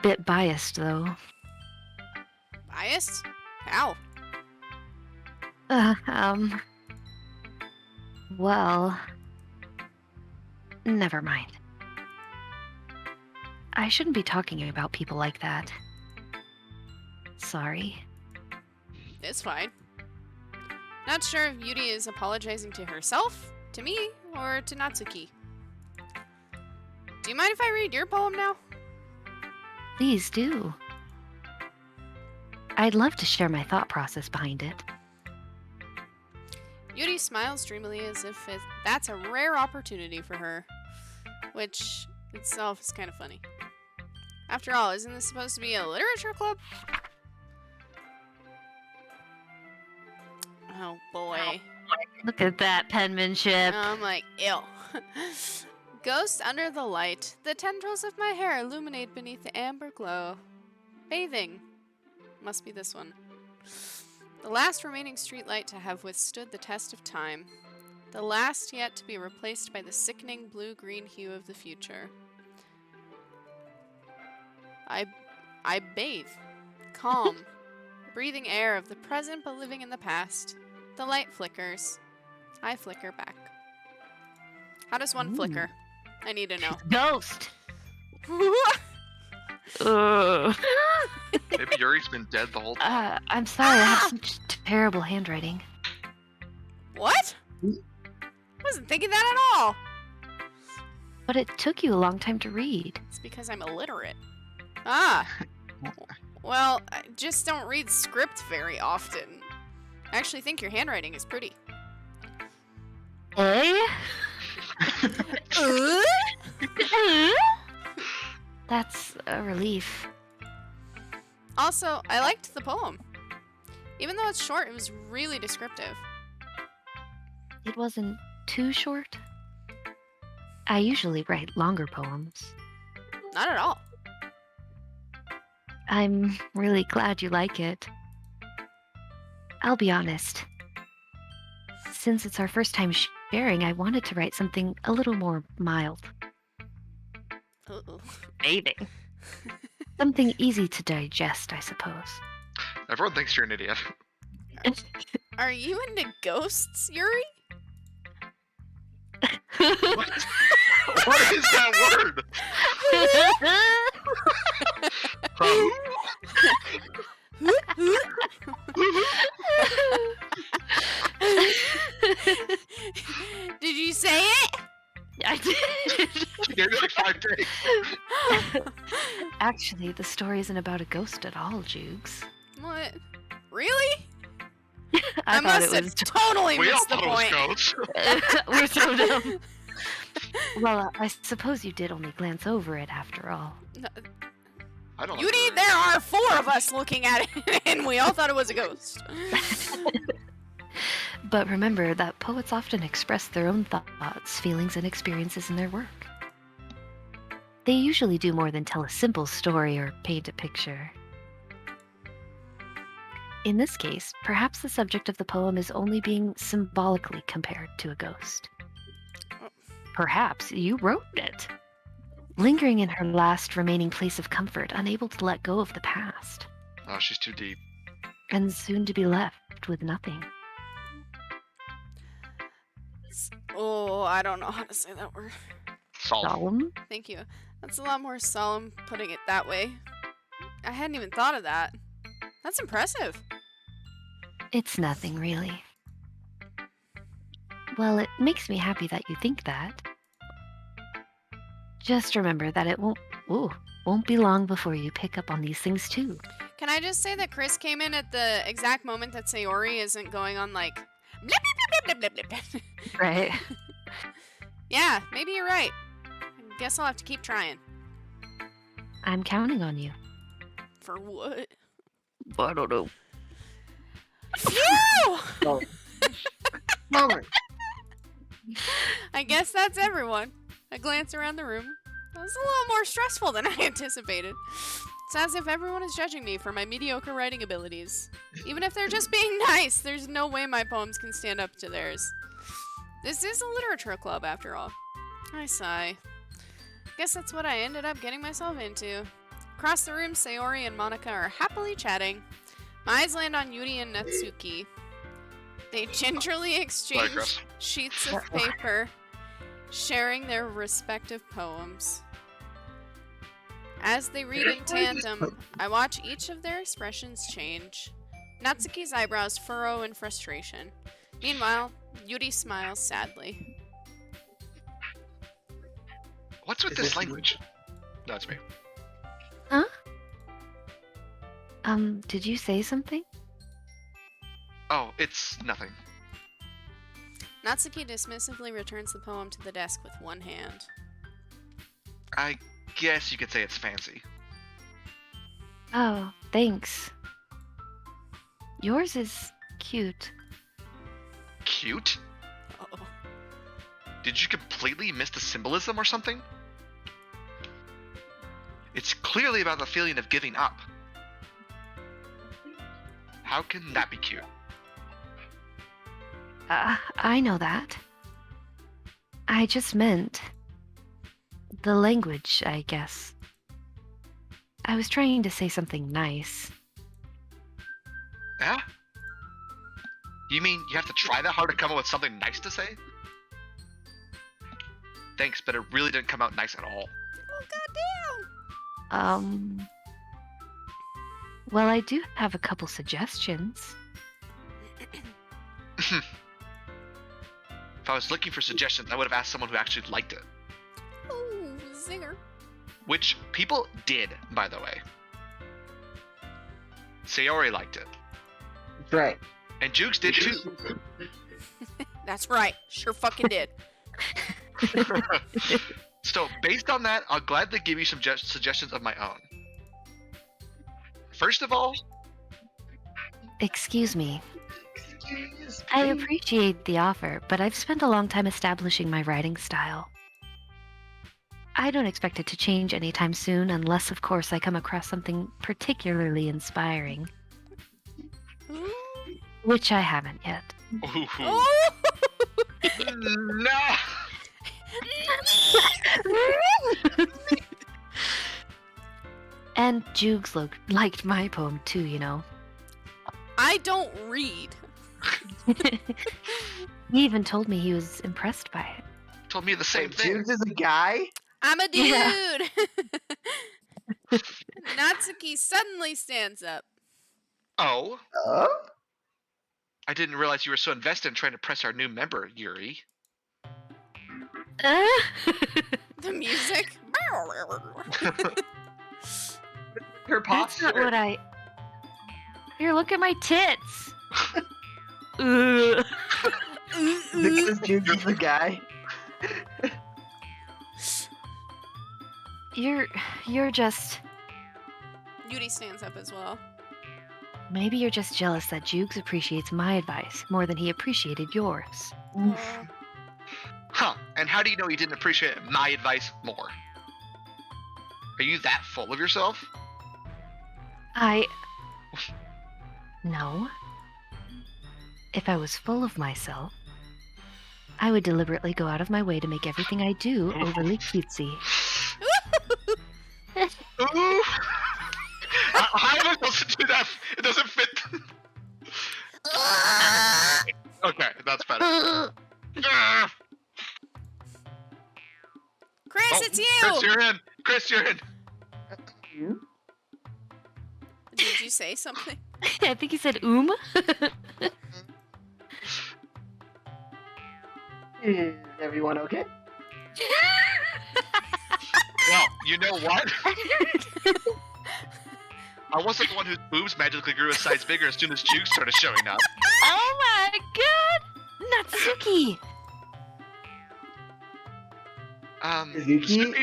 bit biased, though. Biased? How? Well, never mind. I shouldn't be talking about people like that. Sorry. It's fine. Not sure if Yuri is apologizing to herself, to me, or to Natsuki. Do you mind if I read your poem now? Please do. I'd love to share my thought process behind it. Yuri smiles dreamily as if that's a rare opportunity for her, which itself is kind of funny. After all, isn't this supposed to be a literature club? Oh boy. Look at that penmanship. I'm like, ew. Ghost under the light. The tendrils of my hair illuminate beneath the amber glow. Bathing. Must be this one. The last remaining streetlight to have withstood the test of time. The last yet to be replaced by the sickening blue-green hue of the future. I bathe. Calm. Breathing air of the present but living in the past. The light flickers. I flicker back. How does one flicker? I need to know. Ghost. Ugh. Maybe Yuri's been dead the whole time. I'm sorry, I have such terrible handwriting. What? Wasn't thinking that at all. But it took you a long time to read. It's because I'm illiterate. Ah. Well, I just don't read script very often. I actually think your handwriting is pretty. Eh? That's a relief. Also, I liked the poem. Even though it's short, it was really descriptive. It wasn't too short. I usually write longer poems. Not at all. I'm really glad you like it. I'll be honest. Since it's our first time sharing, I wanted to write something a little more mild. Uh-oh. Bathing. Something easy to digest, I suppose. Everyone thinks you're an idiot. Are you into ghosts, Yuri? What? What is that word? Did you say it? I did. She gave me like 5 days. Actually, the story isn't about a ghost at all, Jukes. What? Really? I thought must it have was. totally We all missed the thought it point. was ghosts. We're so dumb. Well, I suppose you did only glance over it after all. I don't Yuri, agree. there are 4 of us looking at it, and we all thought it was a ghost. But remember that poets often express their own thoughts, feelings, and experiences in their work. They usually do more than tell a simple story or paint a picture. In this case, perhaps the subject of the poem is only being symbolically compared to a ghost. Perhaps you wrote it, lingering in her last remaining place of comfort, unable to let go of the past, Oh, she's too deep. and soon to be left with nothing. Oh, I don't know how to say that word. Salt. Solemn? Thank you. That's a lot more solemn putting it that way. I hadn't even thought of that. That's impressive. It's nothing, really. Well, it makes me happy that you think that. Just remember that it won't be long before you pick up on these things too. Can I just say that Chris came in at the exact moment that Sayori isn't going on like blip, blip, blip, blip, blip, blip. Right. Yeah, maybe you're right. I guess I'll have to keep trying. I'm counting on you. For what? I don't know. Phew! Moment. I guess that's everyone. I glance around the room. That was a little more stressful than I anticipated. It's as if everyone is judging me for my mediocre writing abilities. Even if they're just being nice, there's no way my poems can stand up to theirs. This is a literature club, after all. I sigh. Guess that's what I ended up getting myself into. Across the room, Sayori and Monica are happily chatting. My eyes land on Yuri and Natsuki. They gingerly exchange Chris. sheets of paper, sharing their respective poems. As they read in tandem, I watch each of their expressions change. Natsuki's eyebrows furrow in frustration. Meanwhile, Yuri smiles sadly. What's with Is this this- language? That's me. Huh? Did you say something? Oh, it's nothing. Natsuki dismissively returns the poem to the desk with one hand. I guess you could say it's fancy. Oh, thanks. Yours is cute. Cute? Uh-oh. Did you completely miss the symbolism or something? It's clearly about the feeling of giving up. How can that be cute? I know that. I just meant the language, I guess. I was trying to say something nice. Yeah? You mean you have to try that hard to come up with something nice to say? Thanks, but it really didn't come out nice at all. Oh, goddamn! Well, I do have a couple suggestions. If I was looking for suggestions, I would have asked someone who actually liked it. Ooh, zinger. Which people did, by the way. Sayori liked it. That's right. And Jukes did too. That's right. Sure fucking did. So, based on that, I'll gladly give you some suggestions of my own. First of all, Excuse me. I appreciate the offer, but I've spent a long time establishing my writing style. I don't expect it to change anytime soon, unless, of course, I come across something particularly inspiring, Ooh. which I haven't yet. ooh, Oh! no! And Jukes liked my poem too, you know. I don't read. He even told me he was impressed by it. Told me the same thing. Jukes is a guy? I'm a dude. Yeah. Natsuki suddenly stands up. Oh, Oh? I didn't realize you were so invested in trying to press our new member, Yuri. The music. Her That's posture. not what I... Here, look at my tits! Ugh. Because Jukes is a guy? You're just... Yuri stands up as well. Maybe you're just jealous that Jukes appreciates my advice more than he appreciated yours. Oh. Huh, and how do you know you didn't appreciate my advice more? Are you that full of yourself? No. If I was full of myself, I would deliberately go out of my way to make everything I do overly cutesy. Ooh! How am I supposed to do that? It doesn't fit. Okay, that's better. Chris, Oh, it's you! Chris, you're in. Chris, you're in. Did you say something? I think he said Is everyone okay? Well, you know what? I wasn't the one whose boobs magically grew a size bigger as soon as Jukes started showing up. Oh my god! Natsuki! Suzuki?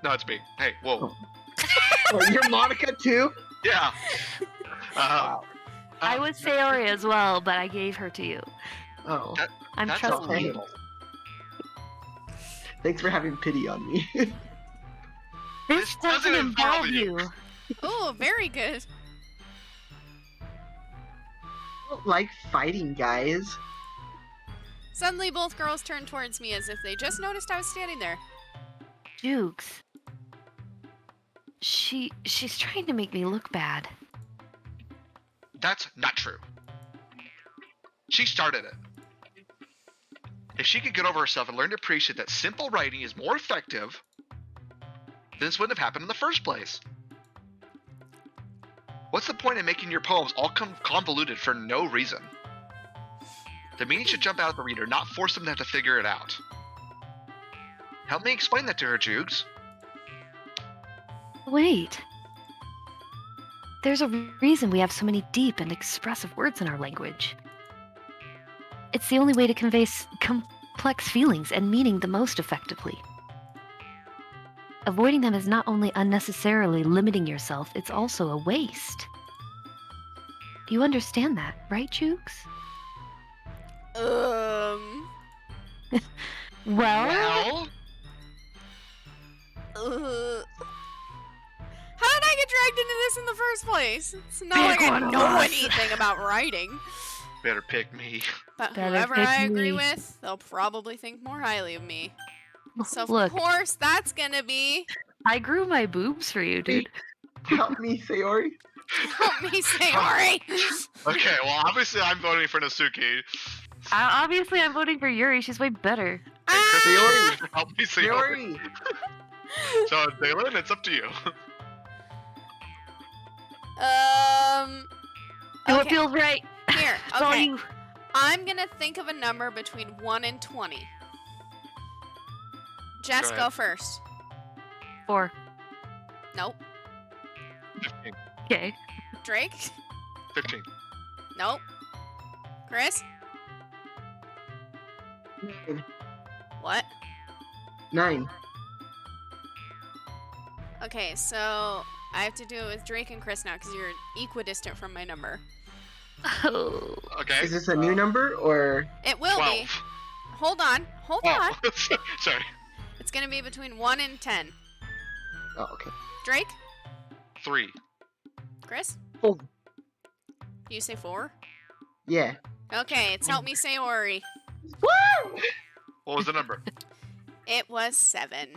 No, it's me. Hey, whoa. Oh, you're Monica too? Yeah. Wow. I was Sayori as well, but I gave her to you. Oh. I'm That's trusting okay. you. Thanks for having pity on me. This doesn't involve you. Oh, very good. I don't like fighting, guys. Suddenly, both girls turned towards me as if they just noticed I was standing there. Jukes. She's trying to make me look bad. That's not true. She started it. If she could get over herself and learn to appreciate that simple writing is more effective, then this wouldn't have happened in the first place. What's the point in making your poems all convoluted for no reason? The meaning should jump out at the reader, not force them to have to figure it out. Help me explain that to her, Jukes. Wait. There's a reason we have so many deep and expressive words in our language. It's the only way to convey complex feelings and meaning the most effectively. Avoiding them is not only unnecessarily limiting yourself, it's also a waste. You understand that, right, Jukes? Well? How did I get dragged into this in the first place? It's not like I one of know us. anything about writing. Better pick me. But Better whoever pick I agree me. with, they'll probably think more highly of me. So of Look, course that's gonna be I grew my boobs for you, dude. Help me, Sayori. help me, Sayori. Okay, well, obviously I'm voting for Natsuki. Obviously, I'm voting for Yuri. She's way better. And Chris, Ah! help me, Sayori. Sayori. So, Dalen, it's up to you. Do what Okay. feels right. Here. It's all Okay. you. I'm gonna think of a number between 1 and 20. Jess, Go go ahead. first. 4. Nope. 15. Okay. Drake? 15. Nope. Chris? 9. What? 9. Okay, so I have to do it with Drake and Chris now because you're equidistant from my number. Oh. Okay. Is this a new number or? It will 12. be. Hold on. Hold on. Oh, sorry. It's gonna be between 1 and 10. Oh, okay. Drake? 3. Chris? 4. You say 4? Yeah. Okay, it's help me Sayori. Woo! What was the number? It was 7.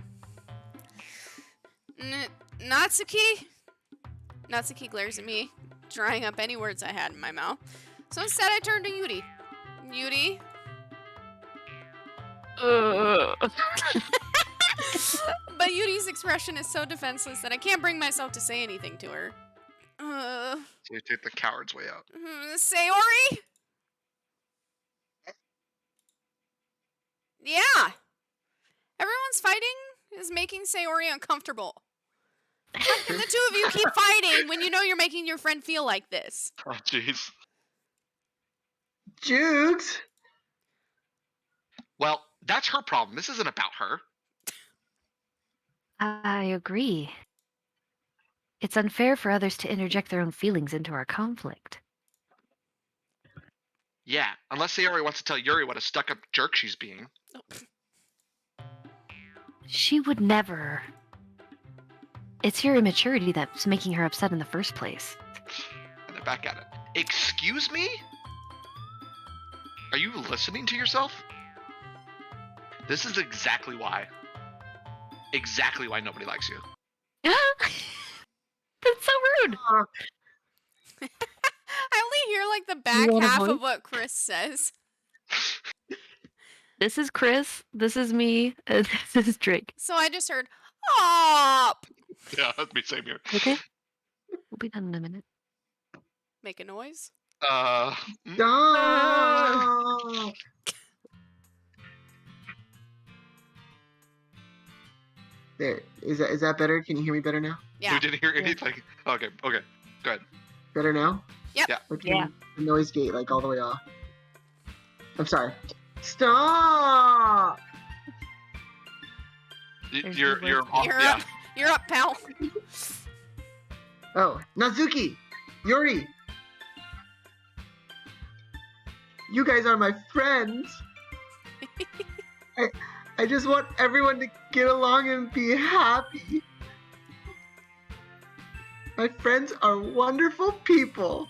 Natsuki? Natsuki glares at me, drying up any words I had in my mouth. So instead I turned to Yuri. Yuri? But Yuri's expression is so defenseless that I can't bring myself to say anything to her. So you take the coward's way out. Sayori? Yeah. Everyone's fighting is making Sayori uncomfortable. How can the two of you keep fighting when you know you're making your friend feel like this? Oh, jeez. Jukes. Well, that's her problem. This isn't about her. I agree. It's unfair for others to interject their own feelings into our conflict. Yeah, unless Sayori wants to tell Yuri what a stuck-up jerk she's being. She would never. It's your immaturity that's making her upset in the first place. And then back at it. Excuse me? Are you listening to yourself? This is exactly why. Exactly why nobody likes you. That's so rude. I only hear like the back want a half of voice? what Chris says. This is Chris. This is me. And this is Drake. So I just heard, "Stop!" Yeah, that's me, same here. Okay? We'll be done in a minute. Make a noise. Mm, Stop. There. Is that better? Can you hear me better now? Yeah. You didn't hear anything? Okay, go ahead. Better now? Yep. Yeah. Or Yeah. the noise gate like all the way off. I'm sorry. Stop. There's You're the off. You're Yeah. up. You're up, pal. Oh, Natsuki, Yuri. You guys are my friends. I just want everyone to get along and be happy. My friends are wonderful people.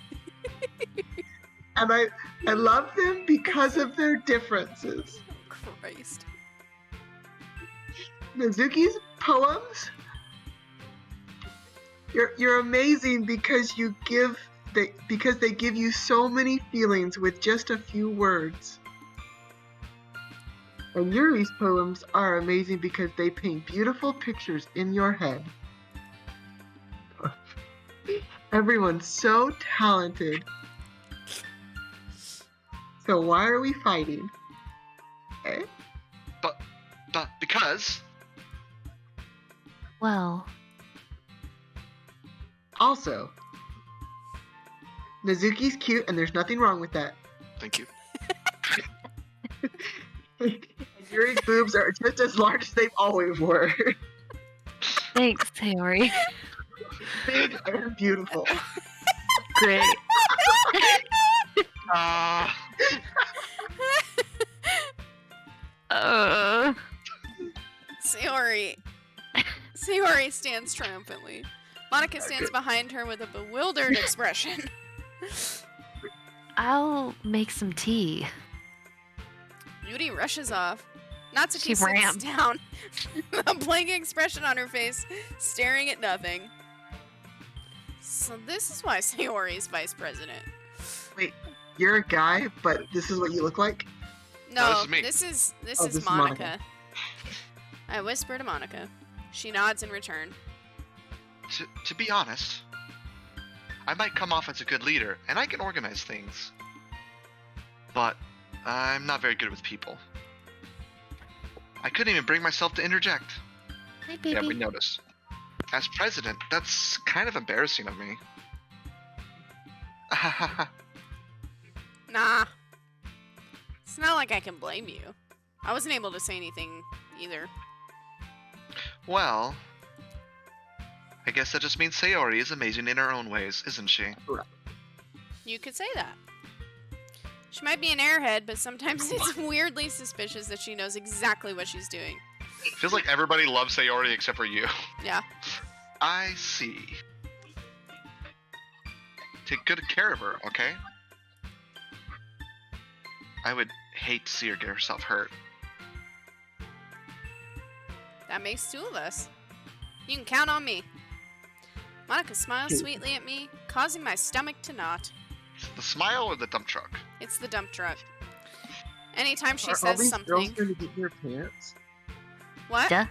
And I love them because of their differences. Christ. Mizuki's poems, you're amazing because because they give you so many feelings with just a few words. And Yuri's poems are amazing because they paint beautiful pictures in your head. Everyone's so talented. So why are we fighting? Eh? But because Well, Also, Mizuki's cute and there's nothing wrong with that. thank you. Yuri's boobs are just as large as they've always were. thanks, Sayori. Big and beautiful. Great. Uh, Sayori. Sayori stands triumphantly. Monica stands behind her with a bewildered expression. I'll make some tea. Yuri rushes off. Natsuki She sits ran. down, a blank expression on her face, staring at nothing. So this is why Sayori's vice president. Wait, you're a guy, but this is what you look like? No, this No, is me. this Oh, is this is Monica. Monica. I whisper to Monica. She nods in return. To be honest, I might come off as a good leader, and I can organize things. But I'm not very good with people. I couldn't even bring myself to interject. Hi, baby. Yeah, we noticed. As president, that's kind of embarrassing of me. Nah. It's not like I can blame you. I wasn't able to say anything either. Well, I guess that just means Sayori is amazing in her own ways, isn't she? You could say that. She might be an airhead, but sometimes it's weirdly suspicious that she knows exactly what she's doing. Feels like everybody loves Sayori except for you. Yeah. I see. Take good care of her, okay? I would hate to see her get herself hurt. That makes two of us. You can count on me. Monica smiles sweetly at me, causing my stomach to knot. The smile or the dump truck? It's the dump truck. Anytime she Are all says these girls something. trying to get in your pants? What? Duh.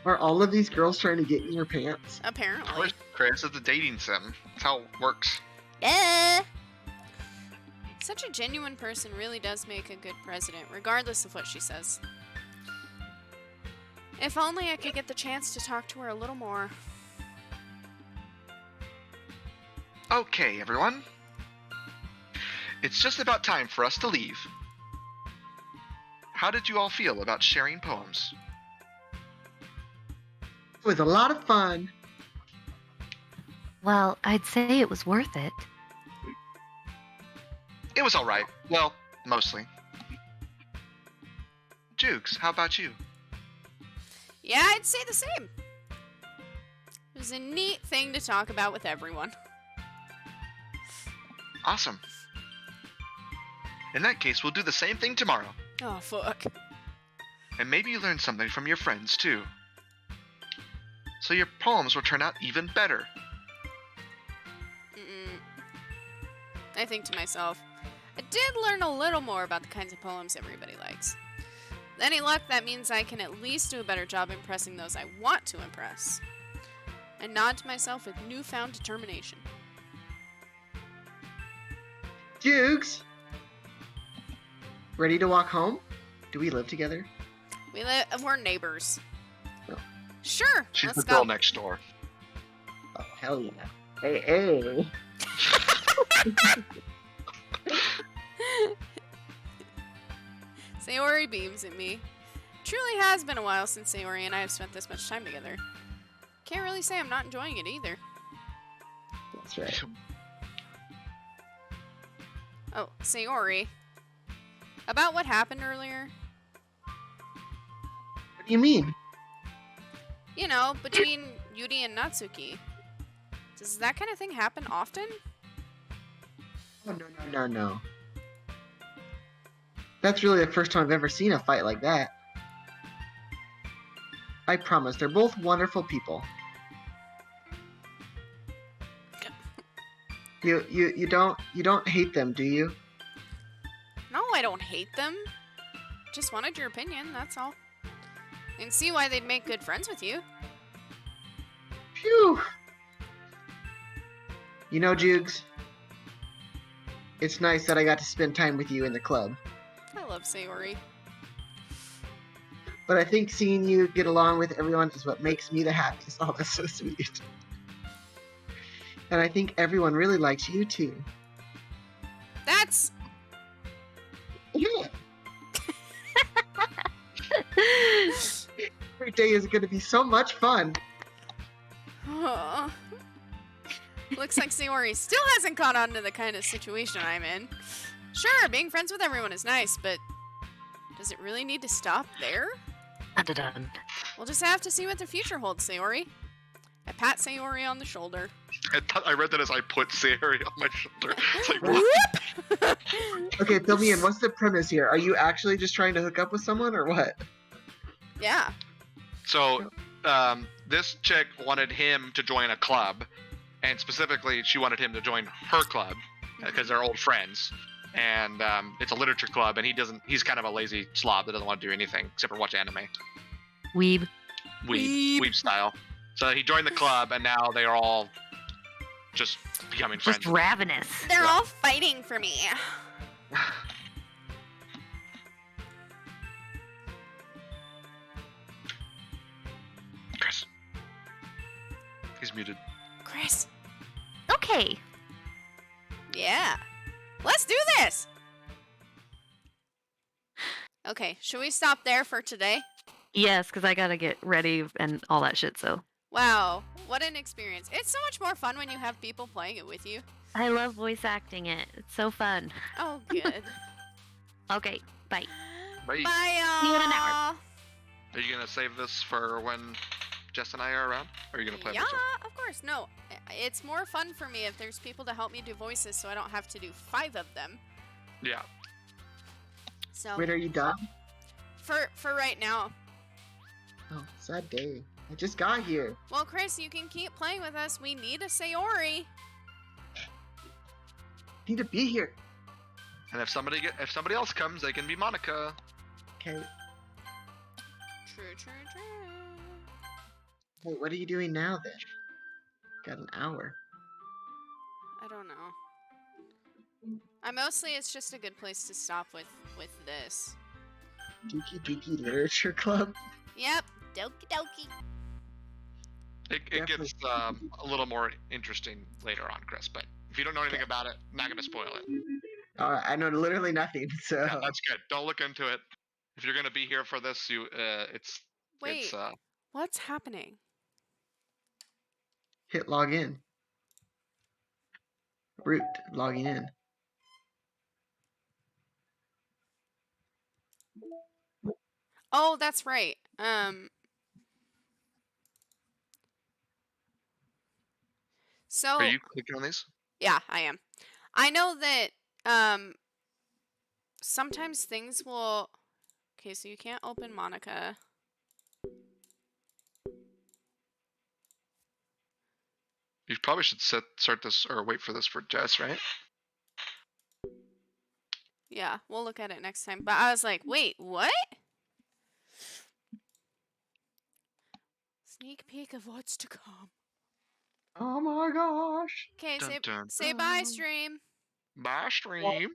Are all of these girls trying to get in your pants? Of Apparently. course, Chris, it's a dating sim. That's how it works. Such a genuine person really does make a good president, regardless of what she says. If only I could get the chance to talk to her a little more. Okay, everyone. It's just about time for us to leave. How did you all feel about sharing poems? It was a lot of fun. Well, I'd say it was worth it. It was alright. Well, mostly. Jukes, how about you? Yeah, I'd say the same. It was a neat thing to talk about with everyone. Awesome. In that case, we'll do the same thing tomorrow. Oh, fuck. And maybe you learn something from your friends, too. So your poems will turn out even better. I think to myself, I did learn a little more about the kinds of poems everybody likes. With any luck, that means I can at least do a better job impressing those I want to impress. I nod to myself with newfound determination. Jukes! Ready to walk home? Do we live together? We're neighbors. Oh. Sure, She's let's the girl go. next door. Oh, hell yeah. Hey, hey. Sayori beams at me. Truly has been a while since Sayori and I have spent this much time together. Can't really say I'm not enjoying it either. That's right. Oh, Sayori. About what happened earlier? What do you mean? You know, between Yuri and Natsuki. Does that kind of thing happen often? Oh, no. That's really the first time I've ever seen a fight like that. I promise, they're both wonderful people. You don't hate them, do you? No, I don't hate them. Just wanted your opinion, that's all. And see why they'd make good friends with you. Phew. You know, Jugs, it's nice that I got to spend time with you in the club. I love Sayori. But I think seeing you get along with everyone is what makes me the happiest. Oh, that's so sweet. And I think everyone really likes you too. That's... Yeah. Every day is going to be so much fun. Looks like Sayori still hasn't caught on to the kind of situation I'm in. Sure, being friends with everyone is nice, but does it really need to stop there? Dun-dun-dun. We'll just have to see what the future holds, Sayori. I pat Sayori on the shoulder. I read that as I put Sayori on my shoulder. It's like, Whoop! Okay, fill me in. What's the premise here? Are you actually just trying to hook up with someone or what? Yeah. so this chick wanted him to join a club, and specifically she wanted him to join her club because they're old friends. And it's a literature club, and he's kind of a lazy slob that doesn't want to do anything except for watch anime. Weeb. Weeb style. So he joined the club, and now they are all just becoming friends. Just ravenous. They're all fighting for me. Chris. He's muted. Chris. Okay. Yeah. Let's do this. Okay, should we stop there for today? Yes, because I gotta get ready and all that shit. So Wow, what an experience. It's so much more fun when you have people playing it with you. I love voice acting it. It's so fun. Oh, good. Okay. Bye. Bye. Bye, y'all. See you in an hour. Are you gonna save this for when Jess and I are around? Or are you gonna play it Yeah, yourself? of course. No, it's more fun for me if there's people to help me do voices, so I don't have to do 5 of them. Yeah. So Wait, are you done? for right now. Oh, sad day. I just got here. Well, Chris, you can keep playing with us. We need a Sayori. Need to be here. And if somebody else comes, they can be Monica. Okay. True, true, true. Wait, what are you doing now then? Got an hour. I don't know. It's just a good place to stop with this. Doki Doki Literature Club. Yep, Doki Doki. It gets a little more interesting later on, Chris. But if you don't know anything about it, I'm not gonna spoil it. I know literally nothing, so. Yeah, that's good. Don't look into it. If you're gonna be here for this, Wait, what's happening? Hit log in. Root, logging in. Oh, that's right. So Are you clicking on these? yeah, I am. I know that sometimes things will. Okay, so you can't open Monica. You probably should start this or wait for this for Jess, right? Yeah, we'll look at it next time. But I was like, wait, what? Sneak peek of what's to come. Oh my gosh. Okay, Dun, dun, say bye, stream. Bye, stream.